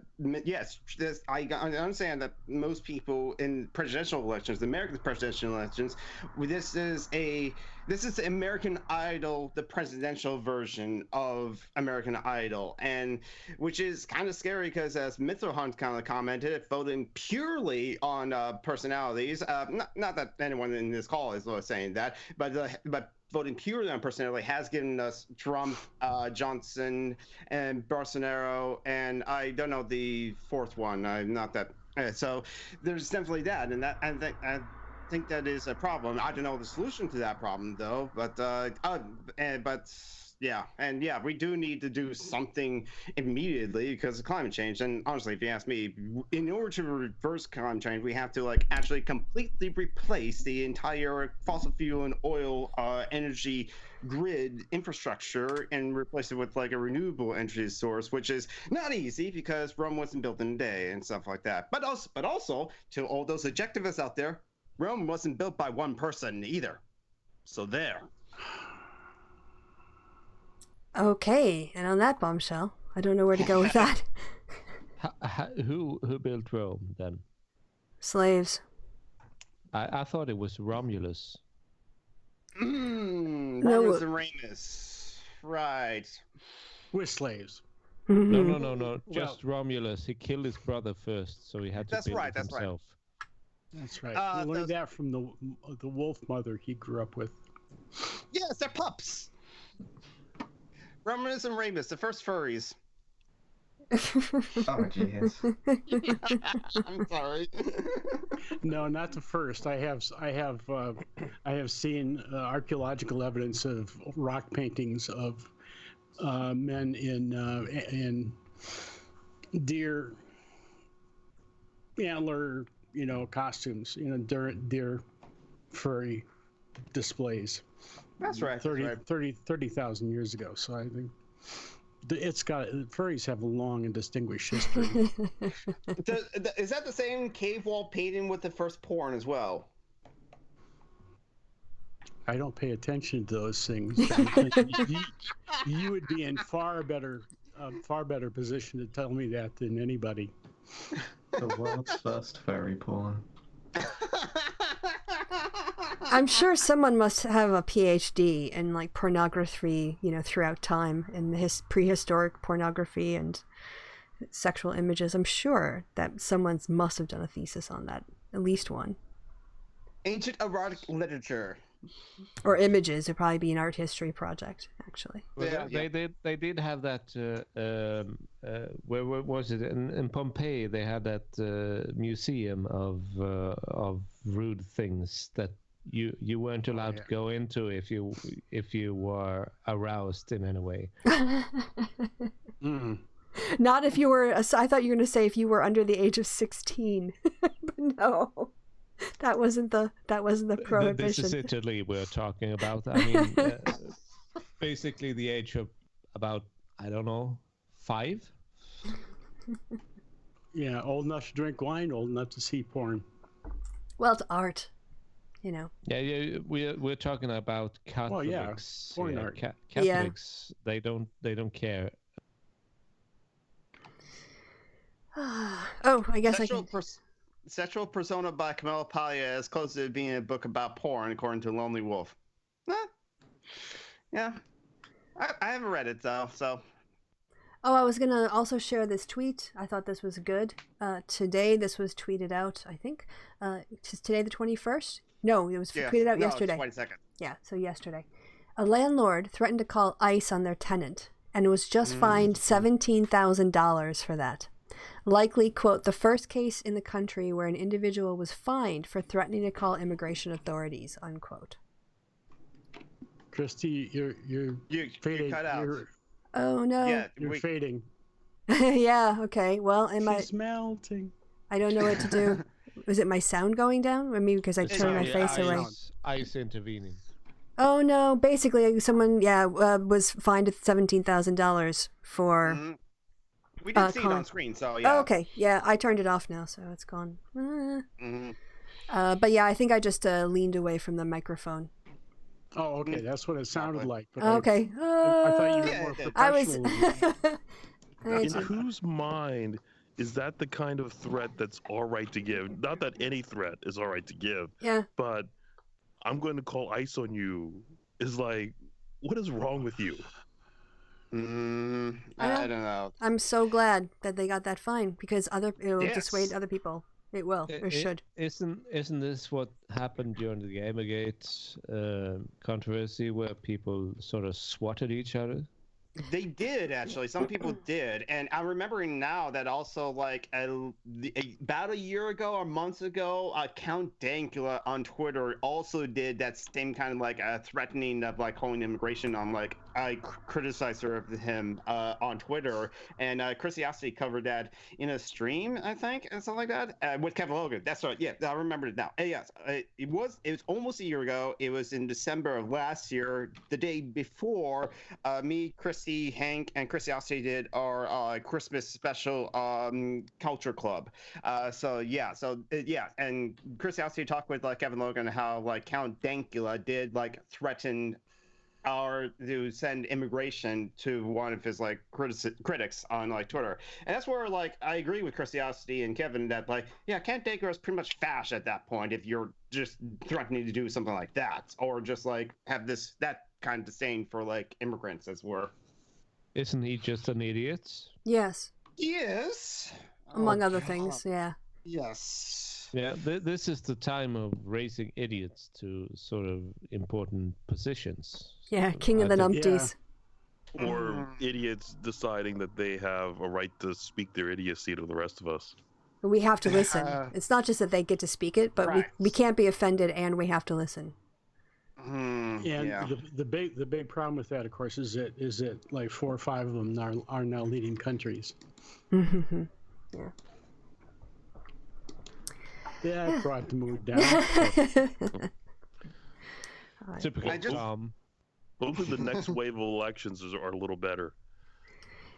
I understand that most people in presidential elections, the American presidential elections, this is the American Idol, the presidential version of American Idol, and which is kind of scary because, as Mithril kind of commented, voting purely on personalities. Not that anyone in this call is saying that, but voting purely on personality has given us Trump, Johnson, and Bolsonaro, and I don't know the fourth one. I'm not that. So there's definitely that, and I think that is a problem. I don't know the solution to that problem though, but we do need to do something immediately because of climate change. And honestly, if you ask me, in order to reverse climate change, we have to actually completely replace the entire fossil fuel and oil energy grid infrastructure and replace it with a renewable energy source, which is not easy because Rome wasn't built in a day and stuff like that. But also to all those objectivists out there, Rome wasn't built by one person either. So there. Okay, and on that bombshell, I don't know where to go with that. Who built Rome then? Slaves. I thought it was Romulus. Romulus and Remus. Right. We're slaves. No. Just Romulus. He killed his brother first, so he had to build it himself. That's right. We learned that from the wolf mother he grew up with. Yes, they're pups. Romulus and Remus, the first furries. Oh, jeez. I'm sorry. No, not the first. I have seen archaeological evidence of rock paintings of men in deer antler, costumes, deer furry displays. That's right. 30,000 years ago. So I think furries have a long and distinguished history. Is that the same cave wall painting with the first porn as well? I don't pay attention to those things. You would be in far better position to tell me that than anybody. The world's first furry porn. I'm sure someone must have a PhD in pornography, throughout time, in prehistoric pornography and sexual images. I'm sure that someone must have done a thesis on that, at least one. Ancient erotic literature. Or images would probably be an art history project, actually. Well, they did have that. Where was it? In Pompeii, they had that museum of rude things that you weren't allowed to go into if you were aroused in any way. Not if you were. I thought you were going to say if you were under the age of 16, but no. That wasn't the This prohibition. is Italy we're talking about. I mean, basically the age of about, I don't know, 5? Yeah, old enough to drink wine, old enough to see porn. Well, it's art, you know. Yeah, we're talking about Catholics. Well, yeah, porn art. Catholics, they don't care. Oh, I guess I can. Sexual Persona by Camilla Paglia is close to being a book about porn, according to Lonely Wolf. Yeah. I haven't read it, though, so... Oh, I was going to also share this tweet. I thought this was good. Today, this was tweeted out, I think. Is today the 21st? No, it was tweeted out yesterday. It's 22nd. Yeah, so yesterday. A landlord threatened to call ICE on their tenant and was just fined $17,000 for that. Likely, quote, the first case in the country where an individual was fined for threatening to call immigration authorities, unquote. Christy, you're fading. You cut out. Oh, no. Yeah, You're fading. Yeah, okay. Well, She's melting. I don't know what to do. Was it my sound going down? Or maybe because I turned my face away. ICE intervening. Oh, no. Basically, someone, was fined $17,000 for... We didn't see it on screen, so yeah. Oh, okay. Yeah, I turned it off now, so it's gone. But yeah, I think I just leaned away from the microphone. Oh, okay. That's what it sounded like. But okay. I thought you were more professional. In whose mind is that the kind of threat that's all right to give? Not that any threat is all right to give. Yeah. But I'm going to call ICE on you is like, what is wrong with you? I don't know. I'm so glad that they got that fine because it'll dissuade other people. It will. It should. Isn't this what happened during the Gamergate controversy, where people sort of swatted each other? They did, actually. Some people did. And I'm remembering now that also, like, about a year ago or months ago, Count Dankula on Twitter also did that same kind of, like, threatening of, like, calling immigration on, like, I criticized him on Twitter. And Christiosity covered that in a stream, I think, and something like that, with Kevin Logan. That's right. Yeah, I remember it now. Yes, it was almost a year ago. It was in December of last year, the day before me, Christy, Hank, and Christiosity did our Christmas special culture club. And Christiosity talked with Kevin Logan how like Count Dankula did like threaten to send immigration to one of his like critics on like Twitter, and that's where like I agree with Christiosity and Kevin that like Count Dankula is pretty much fash at that point if you're just threatening to do something like that or just like have that kind of disdain for like immigrants as we're. Isn't he just an idiot? Yes. Yes. Among other things, yeah. Yes. Yeah, this is the time of raising idiots to sort of important positions. Yeah, king of the numpties. Yeah. Or idiots deciding that they have a right to speak their idiocy to the rest of us. We have to listen. It's not just that they get to speak it, but we can't be offended and we have to listen. The big problem with that, of course, is that like 4 or 5 of them are now leading countries. Yeah. Yeah, it brought the mood down. Typical. Hopefully the next wave of elections are a little better.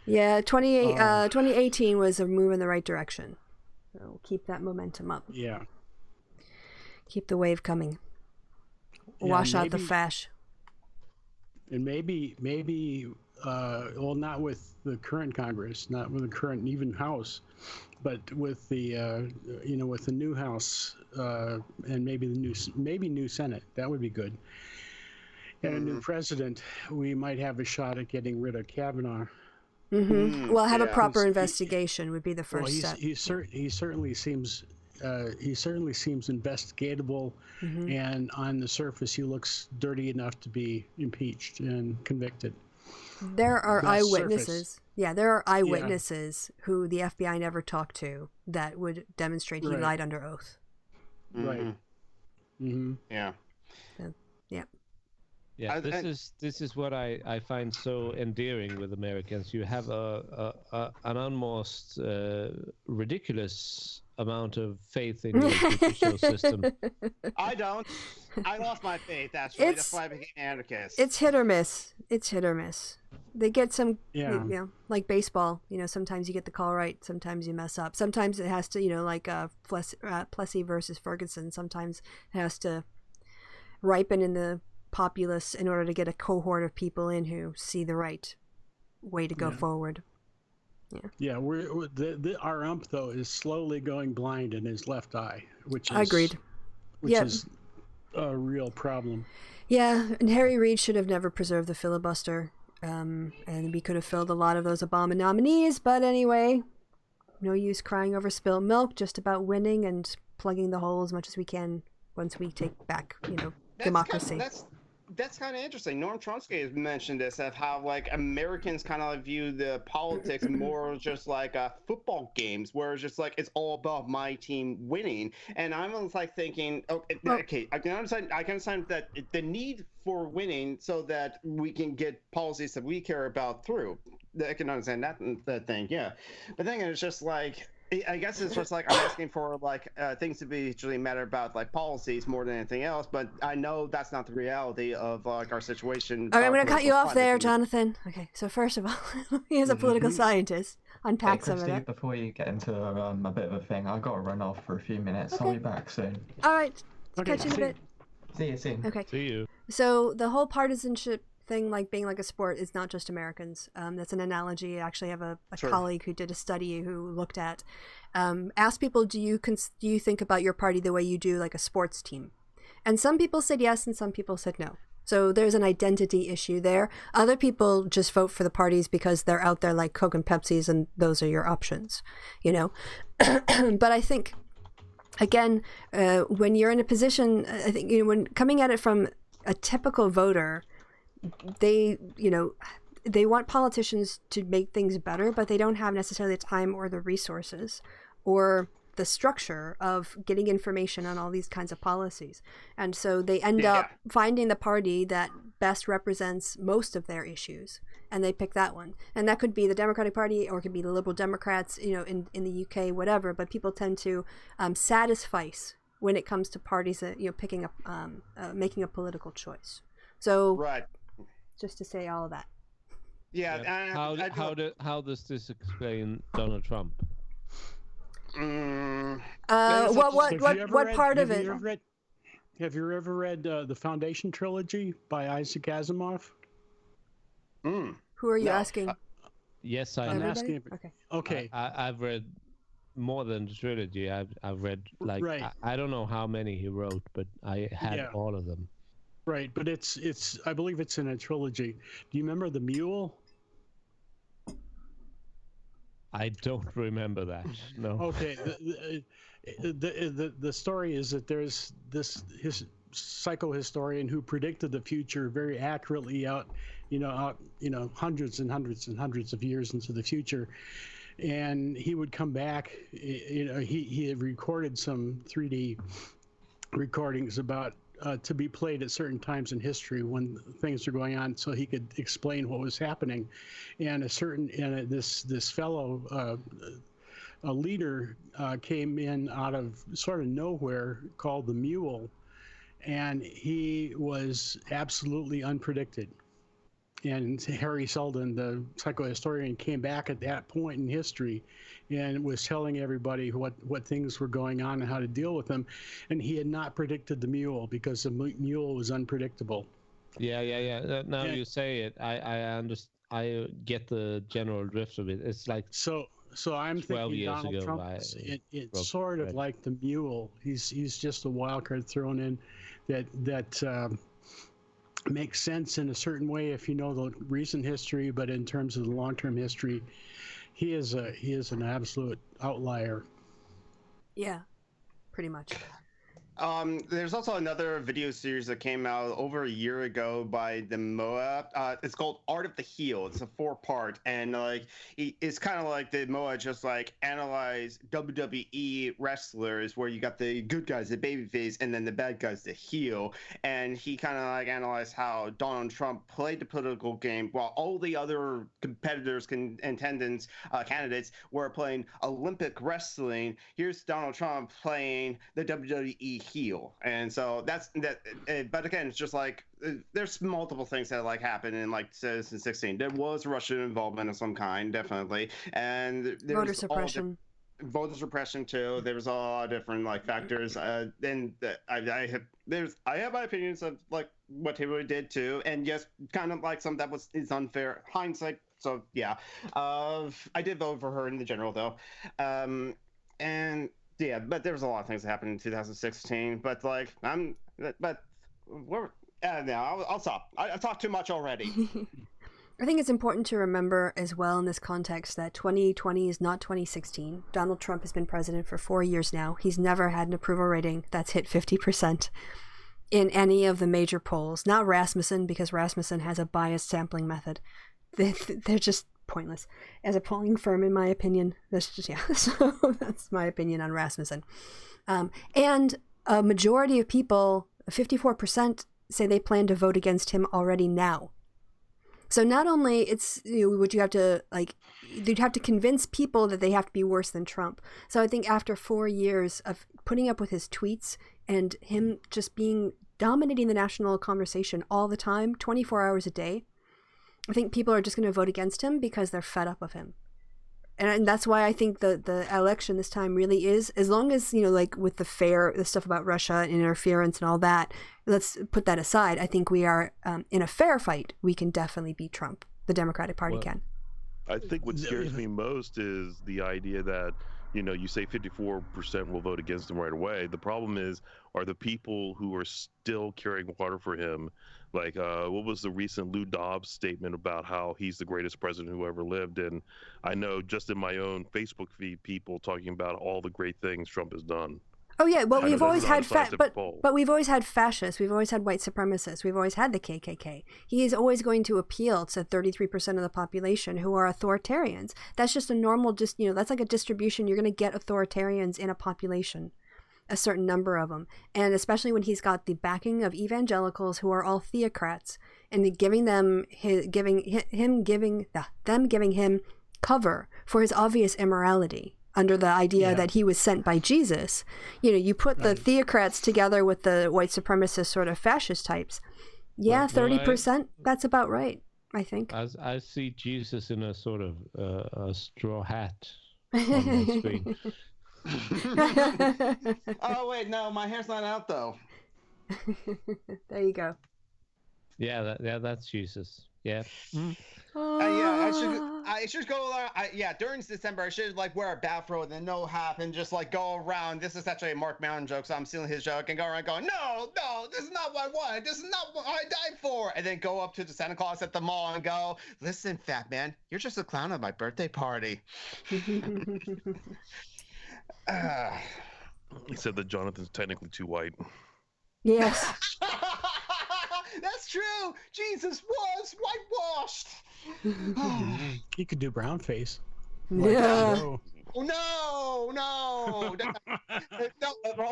Yeah, 2018 was a move in the right direction. So keep that momentum up. Yeah. Keep the wave coming. Wash out the fash. And maybe, well, not with the current Congress, not with the current even House, but with the, with the new House and maybe new Senate. That would be good. And a new president, we might have a shot at getting rid of Kavanaugh. Well, have a proper investigation would be the first step. He certainly seems investigatable, and on the surface he looks dirty enough to be impeached and convicted. There are eyewitnesses. Yeah, there are eyewitnesses who the FBI never talked to that would demonstrate he lied under oath. Right. Yeah. Yeah. Yeah, this is what I find so endearing with Americans. You have an almost ridiculous amount of faith in your TV show system. I don't. I lost my faith, actually. That's why I became an anarchist. It's hit or miss. It's hit or miss. They get some, Yeah. like baseball. Sometimes you get the call right. Sometimes you mess up. Sometimes it has to, like Plessy versus Ferguson. Sometimes it has to ripen in the populace in order to get a cohort of people in who see the right way to go forward. Yeah, our ump though is slowly going blind in his left eye, which is Agreed. Which is a real problem. Yeah, and Harry Reid should have never preserved the filibuster, and we could have filled a lot of those Obama nominees. But anyway, no use crying over spilled milk. Just about winning and plugging the hole as much as we can once we take back, democracy. That's kind of interesting. Norm Chomsky has mentioned this, of how like Americans kind of view the politics more just like football games, where it's just like it's all about my team winning. And I'm like thinking, okay, I can understand that the need for winning so that we can get policies that we care about through. I can understand that thing, yeah. But then it's just like, I guess it's just like I'm asking for like things to be usually matter about like policies more than anything else, but I know that's not the reality of like our situation. Okay, I'm going to cut you off there, Jonathan. Okay, so first of all, he is a political scientist. Unpack some of that. Before you get into a bit of a thing, I've got to run off for a few minutes. Okay. I'll be back soon. All right, Okay, catch you in a bit. See you soon. Okay. See you. So the whole partisanship thing, like being like a sport, is not just Americans. That's an analogy. I actually have a colleague who did a study who looked at, asked people, do you think about your party the way you do like a sports team? And some people said yes, and some people said no. So there's an identity issue there. Other people just vote for the parties because they're out there like Coke and Pepsis, and those are your options, But I think, again, when you're in a position, I think when coming at it from a typical voter, they want politicians to make things better, but they don't have necessarily the time or the resources or the structure of getting information on all these kinds of policies. And so they end up finding the party that best represents most of their issues, and they pick that one. And that could be the Democratic Party, or it could be the Liberal Democrats, in the UK, whatever. But people tend to satisfice when it comes to parties that, picking up, making a political choice. So right. Just to say all of that. Yeah. How does this explain Donald Trump? What part of it? Have you ever read the Foundation trilogy by Isaac Asimov? Who are you asking? Yes, I I'm am. asking. Okay. I've read more than the trilogy. I've read like I don't know how many he wrote, but I had all of them. Right, but it's I believe it's in a trilogy. Do you remember The Mule? I don't remember that. No. Okay. The story is that there's his psychohistorian who predicted the future very accurately out hundreds and hundreds and hundreds of years into the future, and he would come back. He had recorded some 3D recordings about to be played at certain times in history when things are going on, so he could explain what was happening. And this fellow, a leader, came in out of sort of nowhere called the Mule, and he was absolutely unpredicted. And Harry Seldon, the psychohistorian, came back at that point in history and was telling everybody what things were going on and how to deal with them. And he had not predicted the Mule because the Mule was unpredictable. Yeah. Now you say it, I understand. I get the general drift of it. It's like so I'm thinking Donald Trump. It's sort of like the Mule. He's just a wild card thrown in that makes sense in a certain way if you know the recent history, but in terms of the long-term history, he is an absolute outlier. Yeah, pretty much. There's also another video series that came out over a year ago by the MOA. It's called Art of the Heel. It's a 4-part, and like it's kind of like the MOA just like analyze WWE wrestlers, where you got the good guys, the babyface, and then the bad guys, the heel. And he kind of like analyzed how Donald Trump played the political game while all the other competitors, candidates were playing Olympic wrestling. Here's Donald Trump playing the WWE heel. And so that's that. But again, it's just like there's multiple things that like happened in like 2016. There was Russian involvement of some kind, definitely, and there's Voter suppression. Voter suppression too. There was a lot of different like factors. Then I have my opinions of like what Hillary did too, and yes, kind of like some that is unfair hindsight. So yeah, I did vote for her in the general though, and yeah, but there was a lot of things that happened in 2016. But like now I'll stop. I talked too much already. I think it's important to remember as well in this context that 2020 is not 2016. Donald Trump has been president for 4 years now. He's never had an approval rating that's hit 50% in any of the major polls. Not Rasmussen, because Rasmussen has a biased sampling method. They're just pointless as a polling firm, in my opinion. So that's my opinion on Rasmussen. And a majority of people, 54%, say they plan to vote against him already now. So not only would you have to you'd have to convince people that they have to be worse than Trump. So I think after 4 years of putting up with his tweets and him just dominating the national conversation all the time, 24 hours a day, I think people are just going to vote against him because they're fed up of him. And that's why I think the election this time really is, as long as, like with the stuff about Russia and interference and all that, let's put that aside. I think we are in a fair fight. We can definitely beat Trump. The Democratic Party can. I think what scares me most is the idea that, you say 54% will vote against him right away. The problem are the people who are still carrying water for him. Like, what was the recent Lou Dobbs statement about how he's the greatest president who ever lived? And I know just in my own Facebook feed, people talking about all the great things Trump has done. Oh yeah, well we've always had but we've always had fascists, we've always had white supremacists, we've always had the KKK. He is always going to appeal to 33% of the population who are authoritarians. That's just a normal, that's like a distribution. You're going to get authoritarians in a population, a certain number of them, and especially when he's got the backing of evangelicals who are all theocrats, and giving him cover for his obvious immorality. Under the idea that he was sent by Jesus. You put the theocrats together with the white supremacist sort of fascist types. Yeah, 30%, that's about right, I think. I see Jesus in a sort of a straw hat on the screen. Oh, wait, no, my hair's not out, though. There you go. Yeah, that's Jesus. Yeah. Mm. I should go around. During December, I should wear a bathrobe and then no hat and just go around. This is actually a Mark Maron joke, so I'm stealing his joke and go around going, no, this is not what I wanted. This is not what I died for. And then go up to the Santa Claus at the mall and go, listen, fat man, you're just a clown at my birthday party. He said that Jonathan's technically too white. Yes. That's true. Jesus was whitewashed. He could do brown face. Yeah. Oh, no.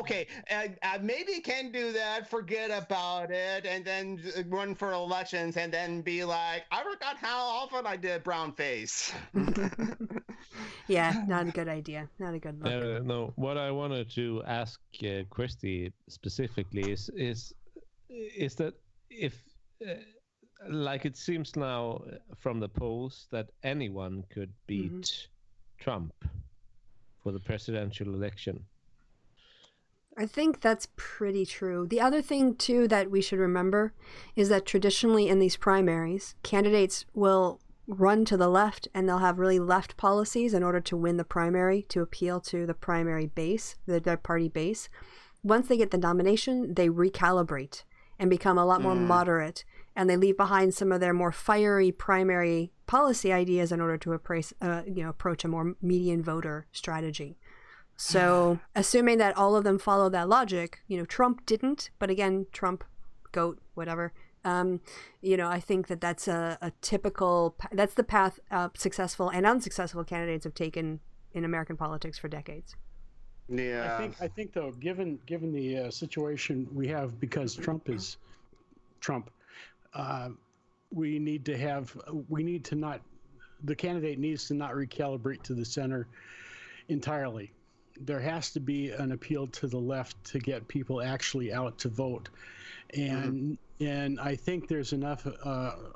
Okay. Maybe can do that. Forget about it, and then run for elections, and then be like, I forgot how often I did brown face. Yeah, not a good idea. Not a good look. No. What I wanted to ask Christy specifically is that if it seems now from the polls that anyone could beat Trump for the presidential election. I think that's pretty true. The other thing too that we should remember is that traditionally in these primaries, candidates will run to the left and they'll have really left policies in order to win the primary, to appeal to the primary base, their party base. Once they get the nomination, they recalibrate and become a lot more moderate, and they leave behind some of their more fiery primary policy ideas in order to approach a more median voter strategy. So assuming that all of them follow that logic, Trump didn't, but again, Trump, goat, whatever. I think that's a typical, that's the path successful and unsuccessful candidates have taken in American politics for decades. Yeah. I think though, given the situation we have, because Trump is Trump, we need to not, the candidate needs to not recalibrate to the center entirely. There has to be an appeal to the left to get people actually out to vote. And I think there's enough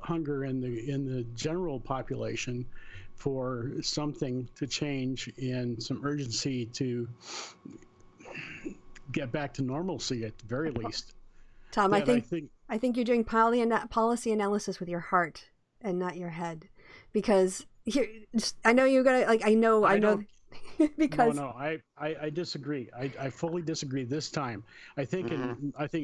hunger in the general population for something to change and some urgency to get back to normalcy at the very least. Tom, I think you're doing policy analysis with your heart and not your head, because I know you're gonna I know. Because I disagree. I fully disagree this time. I think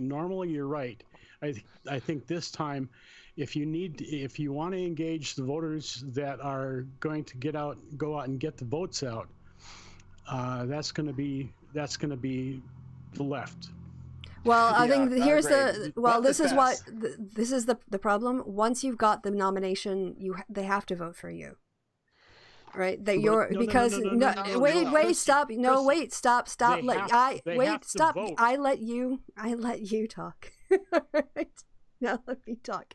normally you're right. I think this time, if you want to engage the voters that are going to go out and get the votes out, that's going to be the left. Well, I think here's this is the problem. Once you've got the nomination, they have to vote for you. Right, that you're stop. I let you talk. Right? Now let me talk.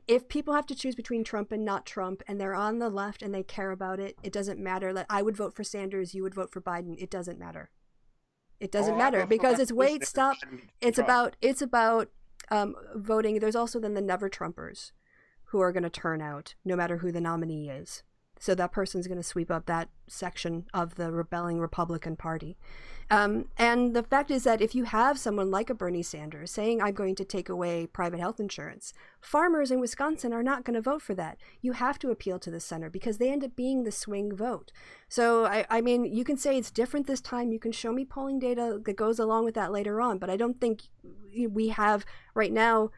If people have to choose between Trump and not Trump, and they're on the left and they care about it, it doesn't matter. Like, I would vote for Sanders, you would vote for Biden. It doesn't matter. It doesn't matter because it's It's about voting. There's also then the never Trumpers who are going to turn out no matter who the nominee is. So that person's going to sweep up that section of the rebelling Republican Party. And the fact is that if you have someone like a Bernie Sanders saying, I'm going to take away private health insurance, farmers in Wisconsin are not going to vote for that. You have to appeal to the center because they end up being the swing vote. So, I mean, you can say it's different this time. You can show me polling data that goes along with that later on. But I don't think we have right now,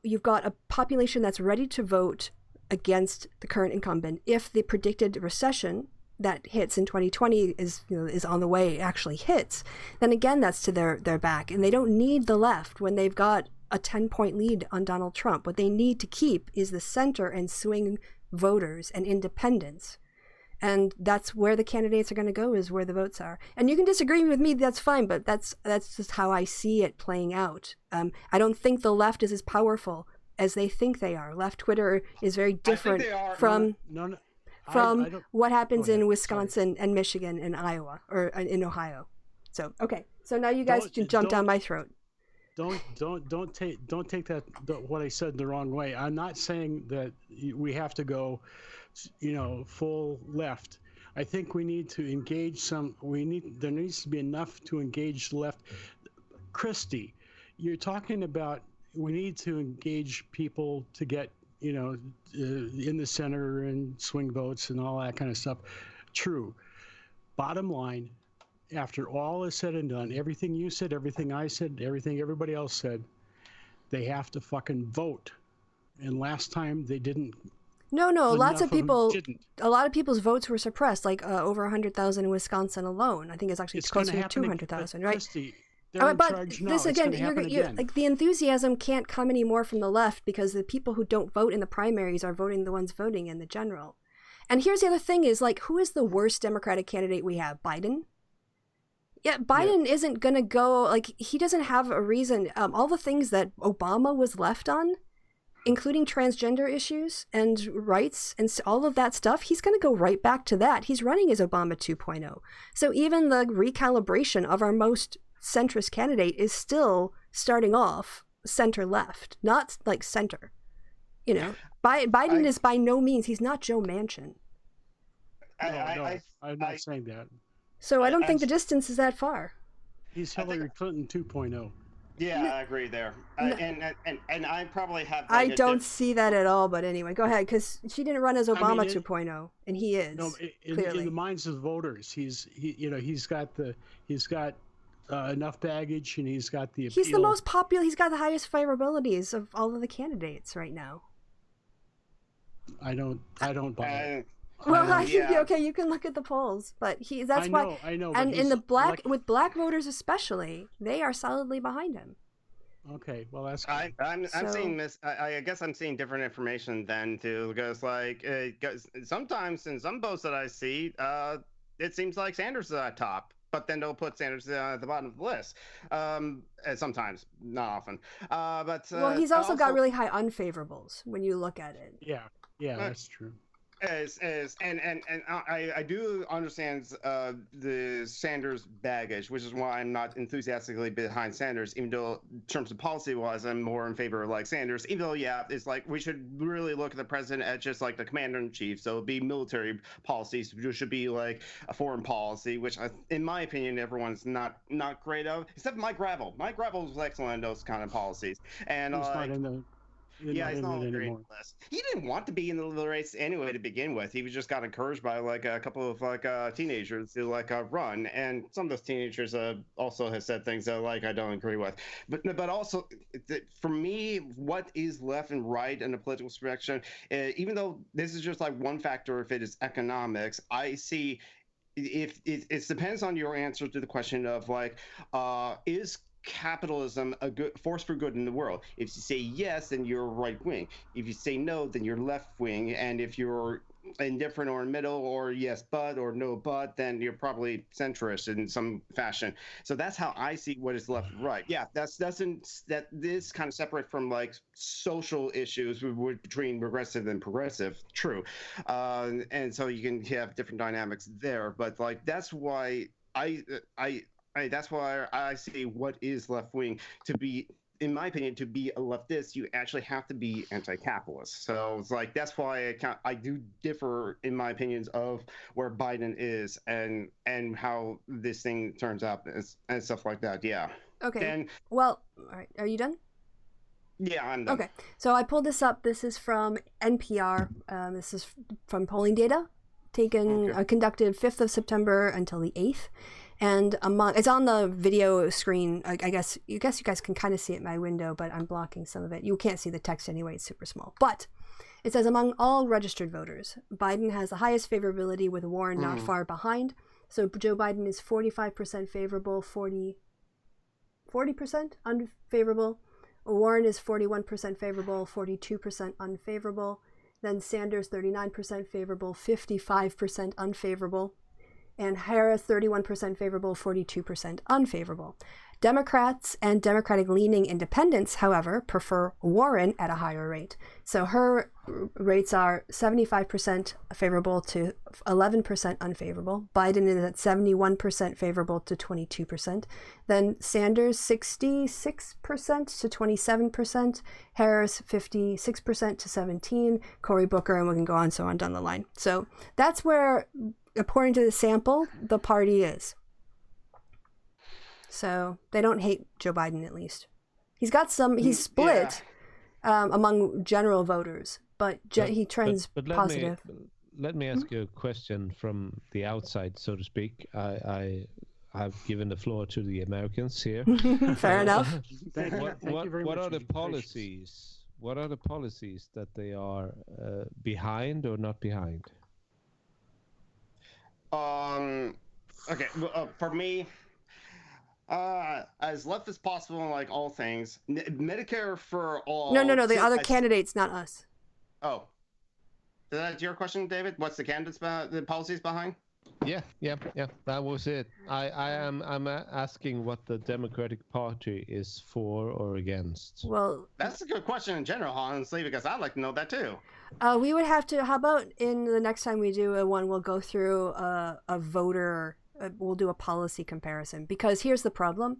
you've got a population that's ready to vote against the current incumbent. If the predicted recession that hits in 2020 is on the way, actually hits, then again that's to their back, and they don't need the left when they've got a 10-point lead on Donald Trump. What they need to keep is the center and swing voters and independents, and that's where the candidates are going to go, is where the votes are. And you can disagree with me, that's fine, but that's just how I see it playing out. I don't think the left is as powerful as they think they are. Left Twitter is very different from what happens in Wisconsin and Michigan and Iowa or in Ohio. So okay, so now you guys jump down my throat. Don't take that what I said the wrong way. I'm not saying that we have to go, full left. I think we need to engage there needs to be enough to engage the left. Christie, you're talking about we need to engage people to get, in the center and swing votes and all that kind of stuff. True. Bottom line, after all is said and done, everything you said, everything I said, everything everybody else said, they have to fucking vote. And last time they didn't. No. A lot of people's votes were suppressed, like over 100,000 in Wisconsin alone. I think it's actually closer to 200,000, right? Christie, but this again, like the enthusiasm can't come anymore from the left because the people who don't vote in the primaries are voting the ones voting in the general. And here's the other thing is, like, who is the worst Democratic candidate we have? Biden? Yeah, Biden isn't going to go, like, he doesn't have a reason. All the things that Obama was left on, including transgender issues and rights and all of that stuff, he's going to go right back to that. He's running as Obama 2.0. So even the recalibration of our most centrist candidate is still starting off center left, not like center. Biden is by no means, he's not Joe Manchin. I'm not saying that. So I don't think the distance is that far. He's Hillary Clinton 2.0. Yeah, I agree there. And I probably have. I don't see that at all. But anyway, go ahead, because she didn't run as Obama 2.0, and he is. No, in the minds of the voters, he's got enough baggage, and he's got the appeal. He's the most popular. He's got the highest favorabilities of all of the candidates right now. I don't buy it. Well, Yeah. okay, you can look at the polls, but that's why. I know. And but in the he's with black voters especially, they are solidly behind him. Okay, well that's good. I'm So- seeing this. I guess I'm seeing different information then too, because like sometimes in some posts that I see, it seems like Sanders is at top, but then they'll put Sanders at the bottom of the list. Sometimes, not often. But Well, he's also got really high unfavorables when you look at it. Yeah, that's true. And I do understand the Sanders baggage, which is why I'm not enthusiastically behind Sanders, even though in terms of policy-wise, I'm more in favor of like Sanders. Even though, yeah, it's like we should really look at the president as just like the commander-in-chief. So it'd be military policies, which should be like a foreign policy, which in my opinion, everyone's not great of, except Mike Gravel. Mike Gravel was excellent in those kind of policies, and He's not in the. he's not in the list. He didn't want to be in the race anyway to begin with. He was just got encouraged by like a couple of like teenagers to like run, and some of those teenagers also have said things that like I don't agree with. But also for me, what is left and right in the political spectrum, even though this is just like one factor, if it is economics, I see if it depends on your answer to the question of like is capitalism a good force for good in the world. If you say yes, then you're right wing. If you say no, then you're left wing. And if you're indifferent or in middle, or yes but or no but, then you're probably centrist in some fashion. So that's how I see what is left and right. Yeah, that this kind of separate from like social issues between regressive and progressive. True, and so you can have different dynamics there. But like that's why that's why I see what is left wing to be. In my opinion, to be a leftist, you actually have to be anti-capitalist. So it's like that's why I do differ in my opinions of where Biden is and how this thing turns out and stuff like that. Yeah. Okay. And well, all right. Are you done? yeah, I'm done. Okay. So I pulled this up. This is from NPR. This is from polling data conducted 5th of September until the 8th. And it's on the video screen. I guess you guys can kind of see it in my window, but I'm blocking some of it. You can't see the text anyway; it's super small. But it says among all registered voters, Biden has the highest favorability, with Warren not far behind. So Joe Biden is 45% favorable, 40% unfavorable. Warren is 41% favorable, 42% unfavorable. Then Sanders 39% favorable, 55% unfavorable. And Harris, 31% favorable, 42% unfavorable. Democrats and Democratic-leaning independents, however, prefer Warren at a higher rate. So her rates are 75% favorable to 11% unfavorable. Biden is at 71% favorable to 22%. Then Sanders, 66% to 27%. Harris, 56% to 17%. Cory Booker, and we can go on so on down the line. So that's where, according to the sample, the party is. So they don't hate Joe Biden, at least. He's got some, he's split among general voters, but he trends positive. Let me ask you a question from the outside, so to speak. I have given the floor to the Americans here. Fair enough. Thank you very what much. are the policies? What are the policies that they are behind or not behind? Okay. For me, as left as possible in like all things, Medicare for all. No. The other candidates, not us. Oh, is that your question, David? What's the candidates the policies behind? Yeah. That was it. I'm asking what the Democratic Party is for or against. Well, that's a good question in general, honestly, because I'd like to know that too. We would have to. How about in the next time we do one, we'll go through a voter. We'll do a policy comparison, because here's the problem.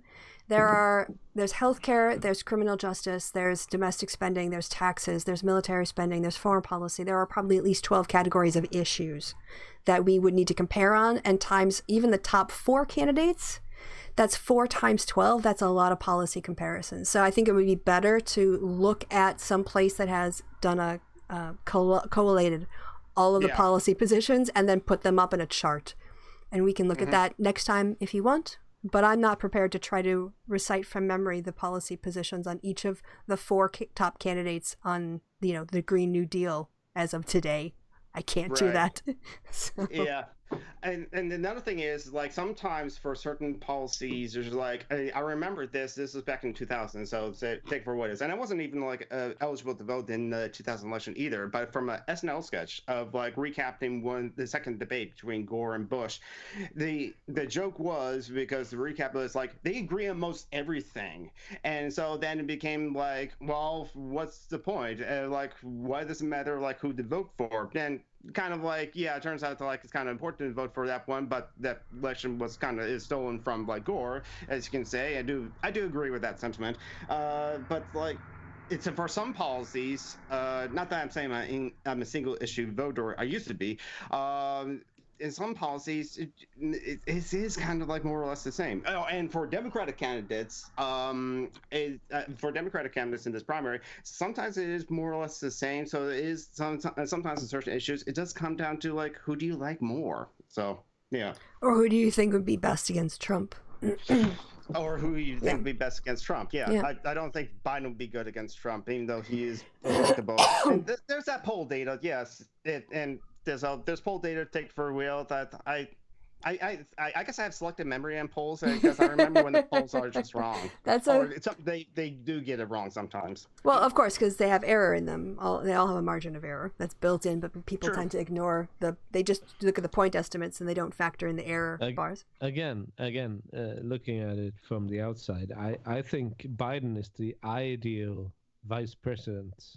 There's healthcare, there's criminal justice, there's domestic spending, there's taxes, there's military spending, there's foreign policy. There are probably at least 12 categories of issues that we would need to compare on, and times even the top 4 candidates, that's 4 times 12. That's a lot of policy comparisons. So I think it would be better to look at some place that has done a collated all of the policy positions and then put them up in a chart. And we can look at that next time if you want. But I'm not prepared to try to recite from memory the policy positions on each of the 4 top candidates on, the Green New Deal as of today. I can't do Right. that. So, Yeah. And another thing is, like, sometimes for certain policies, there's like, I remember this was back in 2000, so take for what it is. And I wasn't even like eligible to vote in the 2000 election either, but from a SNL sketch of like recapping the second debate between Gore and Bush, the joke was, because the recap was like, they agree on most everything. And so then it became like, well, what's the point? Like, why does it matter like who to vote for? Then kind of like, yeah, it turns out to like it's kind of important to vote for that one, but that election was is stolen from like Gore, as you can say. I do agree with that sentiment, but like, it's for some policies, not that I'm saying I'm a single issue voter, I used to be, in some policies, it is kind of like more or less the same. Oh, and for Democratic candidates, in this primary, sometimes it is more or less the same. So it is sometimes in certain issues, it does come down to like, who do you like more? So yeah. or who do you think would be best against Trump? Or who you think would be best against Trump? Yeah. Yeah. I don't think Biden would be good against Trump, even though he is electable. And there's that poll data, yes, there's poll data to take for real that I guess I have selective memory on polls, because I remember when the polls are just wrong. They do get it wrong sometimes. Well, of course, because they have error in them. They all have a margin of error that's built in, but people tend to ignore they just look at the point estimates and they don't factor in the error bars. Again, looking at it from the outside, I think Biden is the ideal vice president.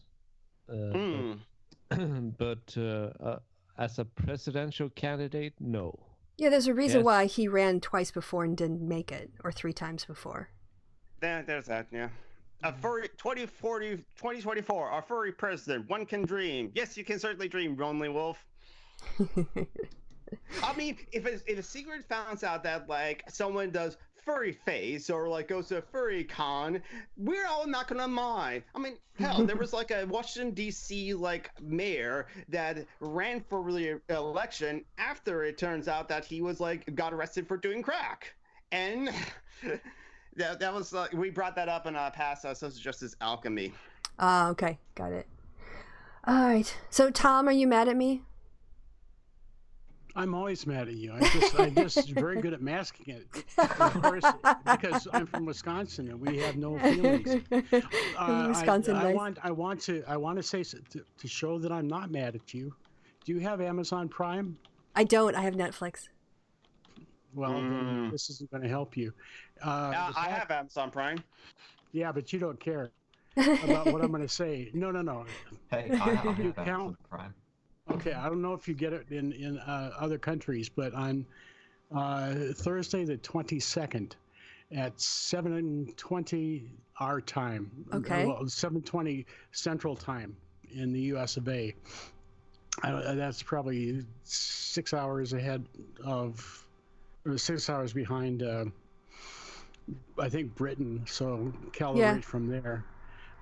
But as a presidential candidate, no. Yeah, there's a reason why he ran twice before and didn't make it, or 3 times before. There's that, yeah. A furry 2024, our furry president. One can dream. Yes, you can certainly dream, Lonely Wolf. I mean, if a secret finds out that like someone does furry face or like goes to a furry con, we're all not gonna mind. I mean, hell, there was like a Washington D.C. like mayor that ran for the election after it turns out that he was like got arrested for doing crack, and that was we brought that up in past social justice alchemy. Okay, got it. All right. So Tom, are you mad at me? I'm always mad at you. I'm just very good at masking it. Of course, because I'm from Wisconsin and we have no feelings. Wisconsin, I want to say to show that I'm not mad at you. Do you have Amazon Prime? I don't. I have Netflix. Well, then this isn't going to help you. I have Amazon Prime. Yeah, but you don't care about what I'm going to say. No. Hey, I have Amazon Prime. Okay, I don't know if you get it in other countries, but on Thursday the 22nd at 7:20 our time, 7:20 Central Time in the U.S. of A. That's probably 6 hours ahead of, or 6 hours behind, I think, Britain. So calibrate from there.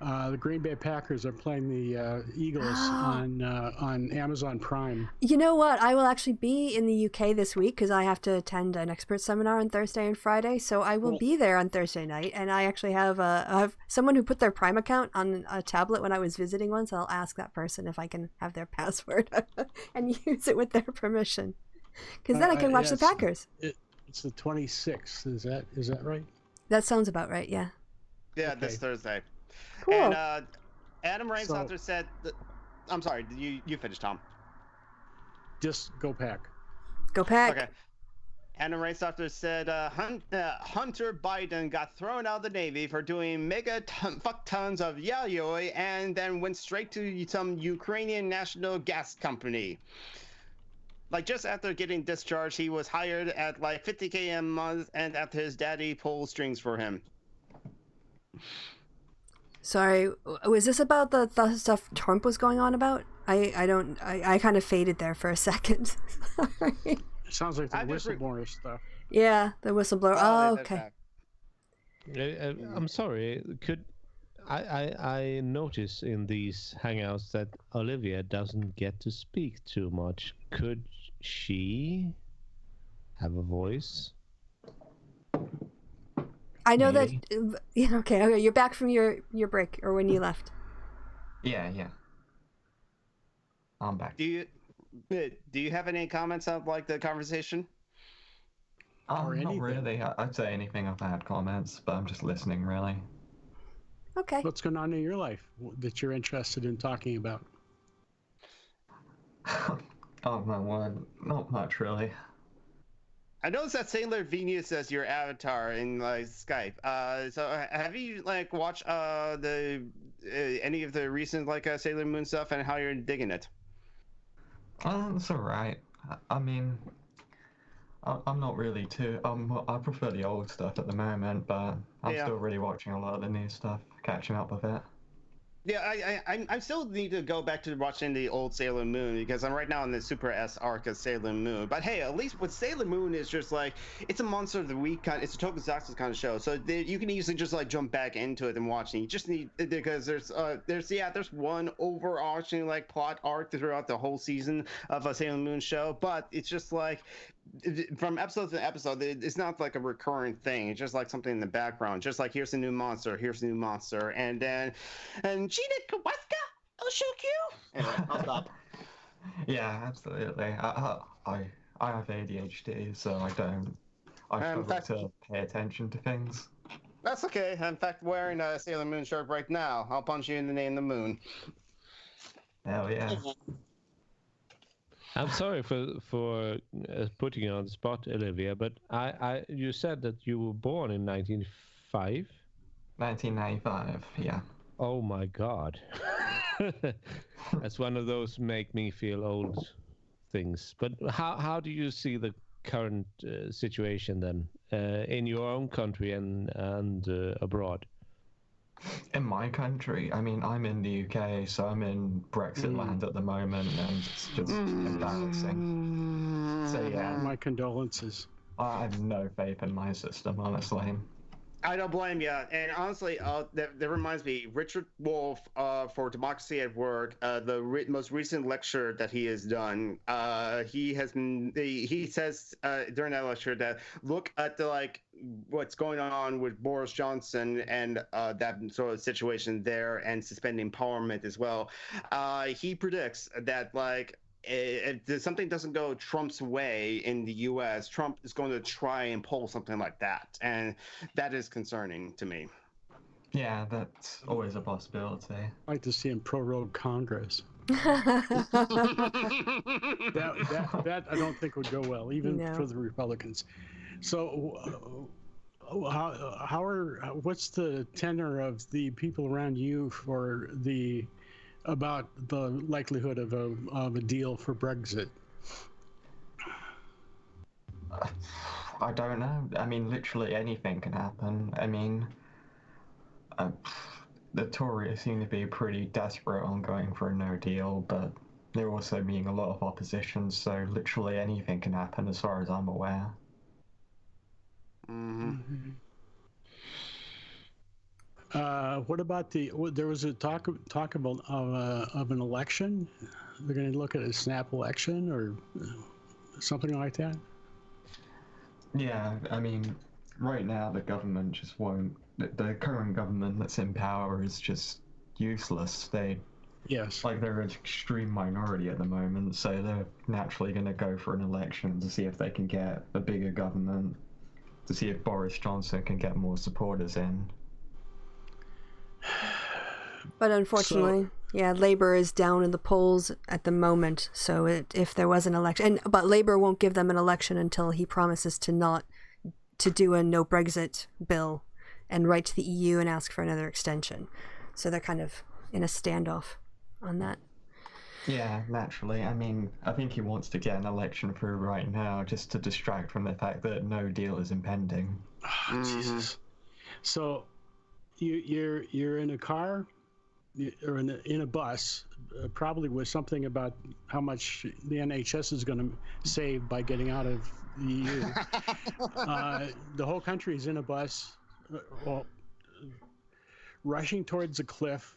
The Green Bay Packers are playing the Eagles on Amazon Prime. You know what? I will actually be in the UK this week because I have to attend an expert seminar on Thursday and Friday. So I will be there on Thursday night. And I actually have someone who put their Prime account on a tablet when I was visiting one. So I'll ask that person if I can have their password and use it with their permission. Because then I can watch the Packers. It's the 26th. Is that right? That sounds about right, yeah. Yeah, this Thursday. Cool. And Adam Rainsofter said, I'm sorry, you finish, Tom. Just go Pack. Go Pack. Okay. Adam Rainsofter said Hunter Biden got thrown out of the Navy for doing fuck tons of yayoi and then went straight to some Ukrainian national gas company. Like, just after getting discharged, he was hired at like $50K a month, and after his daddy pulled strings for him. Sorry, was this about the stuff Trump was going on about? I kind of faded there for a second. Sorry. It sounds like the whistleblower stuff. Yeah, the whistleblower. Oh, okay. I'm sorry. Could I notice in these hangouts that Olivia doesn't get to speak too much. Could she have a voice? I know that. Okay. You're back from your break, or when you left. Yeah. I'm back. Do Do you have any comments on like the conversation? Or Not anything. really. I'd say anything if I had comments, but I'm just listening, really. Okay. What's going on in your life that you're interested in talking about? Oh my word, not much really. I noticed that Sailor Venus as your avatar in like Skype. So have you like watched the any of the recent like Sailor Moon stuff and how you're digging it? It's alright. I mean, I'm not really too. I prefer the old stuff at the moment, but I'm Yeah. still really watching a lot of the new stuff, catching up with it. Yeah, I still need to go back to watching the old Sailor Moon because I'm right now in the Super S arc of Sailor Moon. But hey, at least with Sailor Moon is just like it's a monster of the week kind. It's a tokusatsu kind of show, so you can easily just like jump back into it and watch it. You just need because there's one overarching like plot arc throughout the whole season of a Sailor Moon show, but it's just like from episode to episode, it's not like a recurring thing. It's just like something in the background. Just like here's a new monster, and then Gina Kawaska, I'll shoot you. Anyway, I'll stop. Yeah, absolutely. I have ADHD, so I struggle to pay attention to things. That's okay. I'm in fact wearing a Sailor Moon shirt right now. I'll punch you in the name of the moon. Hell yeah. I'm sorry for putting you on the spot, Olivia, but you said that you were born in 1905? 1995, yeah. Oh my God. That's one of those make me feel old things. But how do you see the current situation then in your own country and abroad? In my country, I mean, I'm in the UK, so I'm in Brexit land at the moment, and it's just embarrassing. So yeah, My condolences. I have no faith in my system, honestly. I don't blame you. And honestly, that reminds me, Richard Wolff for Democracy at Work, the most recent lecture that he has done, he says during that lecture that look at what's going on with Boris Johnson and that sort of situation there and suspending Parliament as well. He predicts that if something doesn't go Trump's way in the U.S., Trump is going to try and pull something like that, and that is concerning to me. Yeah, that's always a possibility. I'd like to see him prorogue Congress. That I don't think would go well, even for the Republicans. So, what's the tenor of the people around you about the likelihood of a deal for Brexit? I don't know. I mean, literally anything can happen. I mean, the Tories seem to be pretty desperate on going for a no deal, but they're also meeting a lot of opposition, so literally anything can happen as far as I'm aware. Mm-hmm. What about there was a talk of an election? They're going to look at a snap election or something like that? Yeah, I mean, right now the government just won't. The current government that's in power is just useless. They're an extreme minority at the moment, so they're naturally going to go for an election to see if they can get a bigger government, to see if Boris Johnson can get more supporters in. But unfortunately, Labour is down in the polls at the moment. So if there was an election, but Labour won't give them an election until he promises to do a no Brexit bill and write to the EU and ask for another extension. So they're kind of in a standoff on that. Yeah, naturally. I mean, I think he wants to get an election through right now just to distract from the fact that no deal is impending. Oh, Jesus. So you're in a car or in a bus, probably with something about how much the NHS is going to save by getting out of the EU. The whole country is in a bus, rushing towards a cliff,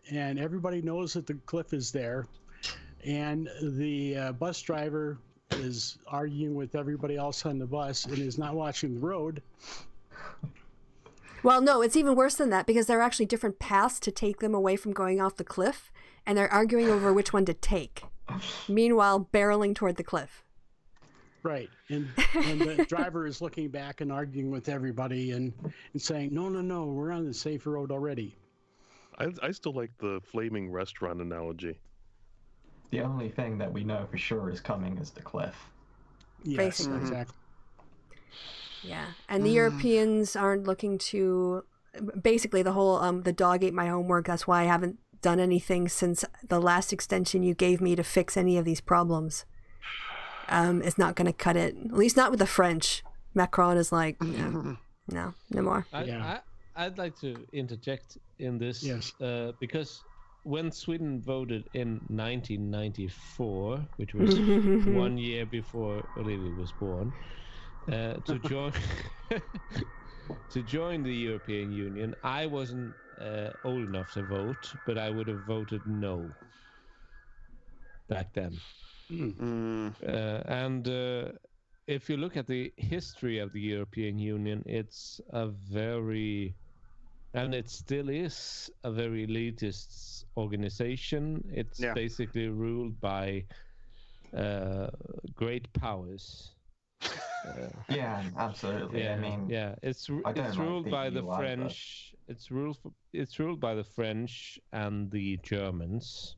and everybody knows that the cliff is there, and the bus driver is arguing with everybody else on the bus and is not watching the road. Well, no, it's even worse than that because there are actually different paths to take them away from going off the cliff, and they're arguing over which one to take. Meanwhile, barreling toward the cliff. Right, and the driver is looking back and arguing with everybody and saying, no, we're on the safe road already. I still like the flaming restaurant analogy. The only thing that we know for sure is coming is the cliff. Yes, basically. Exactly. Yeah, and the Europeans aren't looking to. Basically, the whole the dog ate my homework. That's why I haven't done anything since the last extension you gave me to fix any of these problems. It's not going to cut it. At least not with the French. Macron is like, no more. I'd like to interject in this. Yes. Because when Sweden voted in 1994, which was 1 year before Olivia was born, to join the European Union, I wasn't old enough to vote, but I would have voted no back then. And if you look at the history of the European Union, it's and it still is a very elitist organization. It's basically ruled by great powers. Yeah, absolutely. Yeah, I mean, it's ruled by the French. It's ruled by the French and the Germans.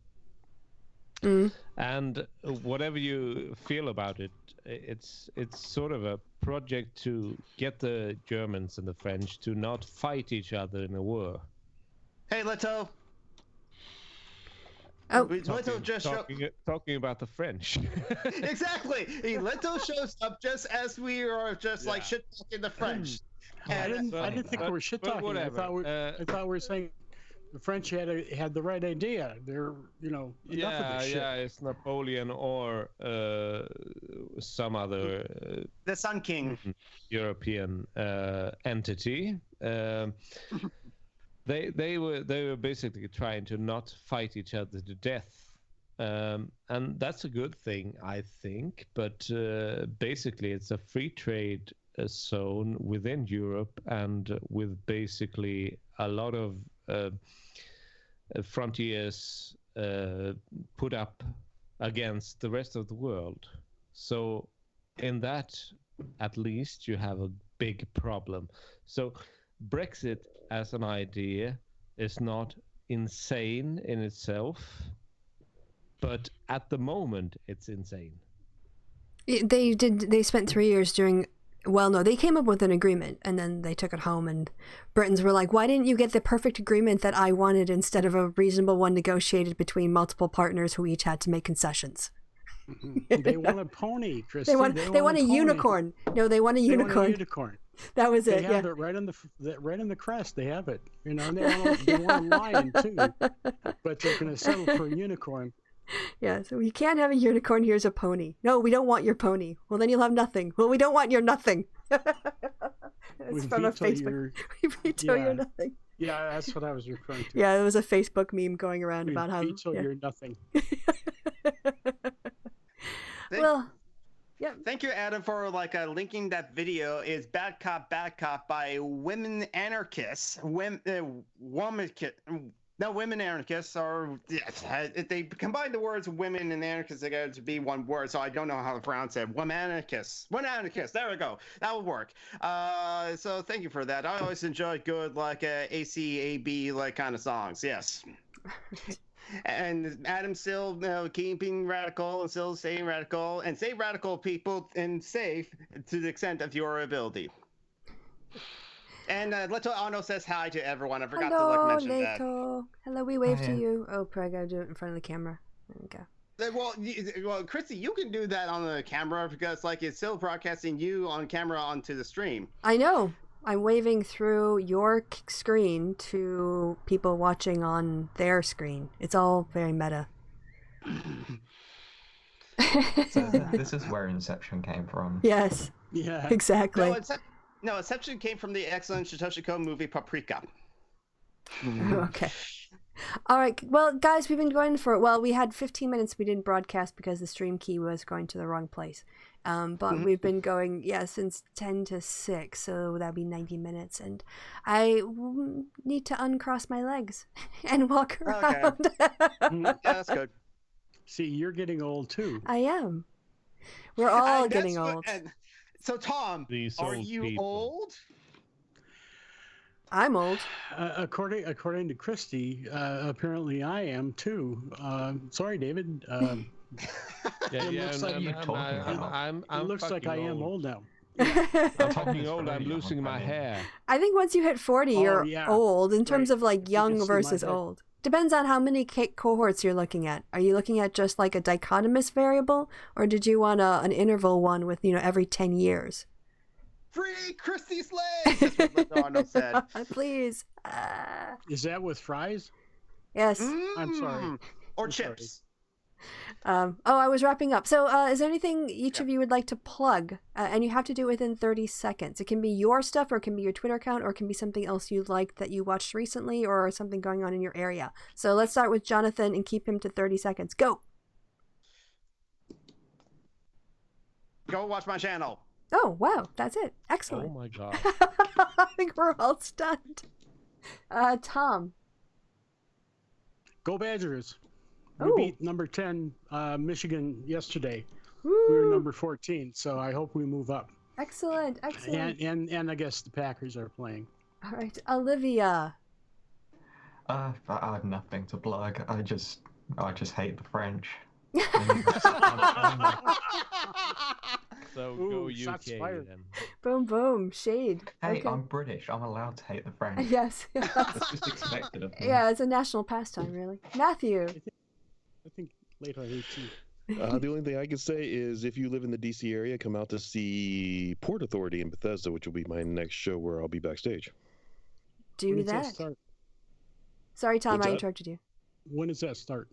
And whatever you feel about it, it's sort of a project to get the Germans and the French to not fight each other in a war. Hey, Leto. Oh, Leto just talking about the French. Exactly. Leto shows up just as we are just like shit talking the French. I didn't think we were shit talking. I thought we were saying the French had the right idea. They're enough of this shit. It's Napoleon or some other the Sun King European entity. They were basically trying to not fight each other to death, and that's a good thing, I think. But basically, it's a free trade zone within Europe, and with basically a lot of frontiers put up against the rest of the world. So in that, at least, you have a big problem. So Brexit as an idea is not insane in itself, but at the moment it's insane. They spent 3 years doing. Well, no, they came up with an agreement and then they took it home, and Britons were like, why didn't you get the perfect agreement that I wanted instead of a reasonable one negotiated between multiple partners who each had to make concessions? They want a pony, Christy. They want a unicorn. No, they want a unicorn. They want a unicorn. That was it. They have it right on the crest. They have it. And they want a lion too, but they're going to settle for a unicorn. Yeah, so you can't have a unicorn. Here's a pony. No, we don't want your pony. Well, then you'll have nothing. Well, we don't want your nothing. It's from a Facebook. We veto your nothing. Yeah, that's what I was referring to. Yeah, it was a Facebook meme going around about how veto your nothing. Well, yeah. Thank you, Adam, for linking that video. Is Bad Cop by women anarchists. Women anarchists are, they combine the words women and anarchists together to be one word, so I don't know how to pronounce it. Women anarchists, there we go. That would work. So thank you for that. I always enjoy good, ACAB, kind of songs, yes. And Adam still keeping radical and still staying radical, and stay radical, people, and safe to the extent of your ability. And Leto Ano says hi to everyone. I forgot to mention that. Leto. Hello, we wave to you. Oh, Prager, do it in front of the camera. There we go. Well, Christy, you can do that on the camera because it's still broadcasting you on camera onto the stream. I know. I'm waving through your screen to people watching on their screen. It's all very meta. So this is where Inception came from. Yes. Yeah. Exactly. No, Inception came from the excellent Satoshi Kon movie Paprika. Okay. All right. Well, guys, we've been going we had 15 minutes we didn't broadcast because the stream key was going to the wrong place. But we've been going, since 10 to 6, so that'd be 90 minutes. And I need to uncross my legs and walk around. Okay. Yeah, that's good. See, you're getting old too. I am. We're all getting old. So, Tom, are you old? I'm old. According to Christy, apparently I am too. Sorry, David. It looks like I am old now. I'm fucking old. I'm losing my hair. I think once you hit 40, you're old in terms of like young versus old. Depends on how many cohorts you're looking at. Are you looking at just like a dichotomous variable, or did you want an interval one with every 10 years? Free Christy Slade! That's what Arnold said. Please. Is that with fries? Yes. I'm sorry. Or chips. I was wrapping up. So is there anything each of you would like to plug? And you have to do it within 30 seconds. It can be your stuff, or it can be your Twitter account, or it can be something else you liked that you watched recently, or something going on in your area. So let's start with Jonathan and keep him to 30 seconds. Go! Go watch my channel. Oh, wow. That's it. Excellent. Oh, my God. I think we're all stunned. Tom. Go Badgers. Ooh. We beat number 10 Michigan yesterday. Woo. We were number 14, so I hope we move up. Excellent. And I guess the Packers are playing. All right, Olivia. I have nothing to plug. I just hate the French. So go UK then. Boom, boom, shade. Hey, okay. I'm British. I'm allowed to hate the French. Yes. It's just expected of me. Yeah, it's a national pastime, really. Matthew. I think later I hate you. The only thing I can say is if you live in the DC area, come out to see Port Authority in Bethesda, which will be my next show where I'll be backstage. Do when that. Does that start? Sorry, Tom, What's I that? interrupted you. When does that start?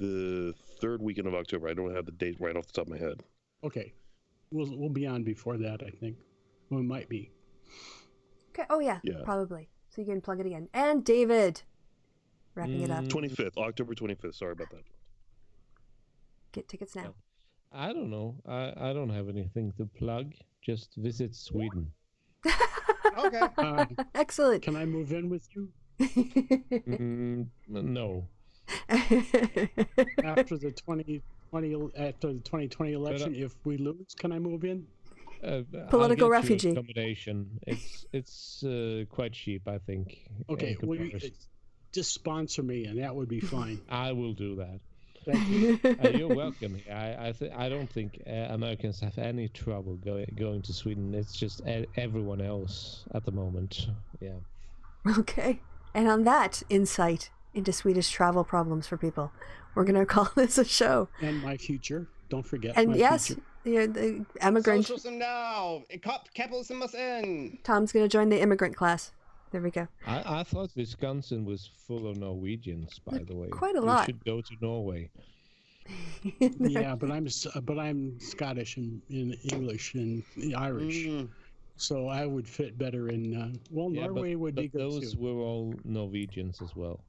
The third weekend of October. I don't have the date right off the top of my head. Okay. We'll be on before that, I think. Well, it might be. Okay. Oh, yeah, probably. So you can plug it again. And David. Wrapping it up. 25th, October 25th. Sorry about that. Get tickets now. I don't know. I don't have anything to plug. Just visit Sweden. Okay. Excellent. Can I move in with you? No. After the 2020 election, if we lose, can I move in? Political refugee. Accommodation. It's quite cheap, I think. Okay, just sponsor me, and that would be fine. I will do that. Thank you. You're welcome. I don't think Americans have any trouble going to Sweden. It's just everyone else at the moment. Yeah. Okay. And on that insight into Swedish travel problems for people, we're going to call this a show. And my future. Don't forget. And my yes, future. The immigrant. Socialism now. Capitalism must end. Tom's going to join the immigrant class. There we go. I thought Wisconsin was full of Norwegians, by the way. Quite a lot. You should go to Norway. Yeah, but I'm Scottish and in English and Irish, so I would fit better in. Norway would be good those too. were all Norwegians as well.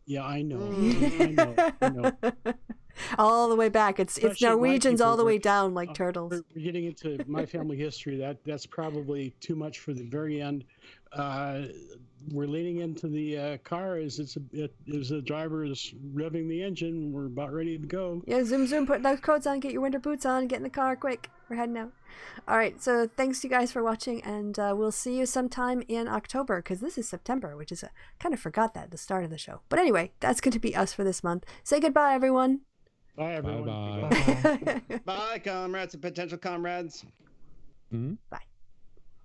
Yeah, I know. I know. All the way back. It's Norwegians all the way down like turtles. We're getting into my family history. That's probably too much for the very end. We're leaning into the car as the driver is revving the engine. We're about ready to go. Yeah, zoom, put those coats on, get your winter boots on, get in the car quick. We're heading out. All right, so thanks to you guys for watching, and we'll see you sometime in October, because this is September, which is kind of forgot that at the start of the show. But anyway, that's going to be us for this month. Say goodbye, everyone. Bye, everyone. Bye. Bye, comrades and potential comrades. Mm-hmm. Bye.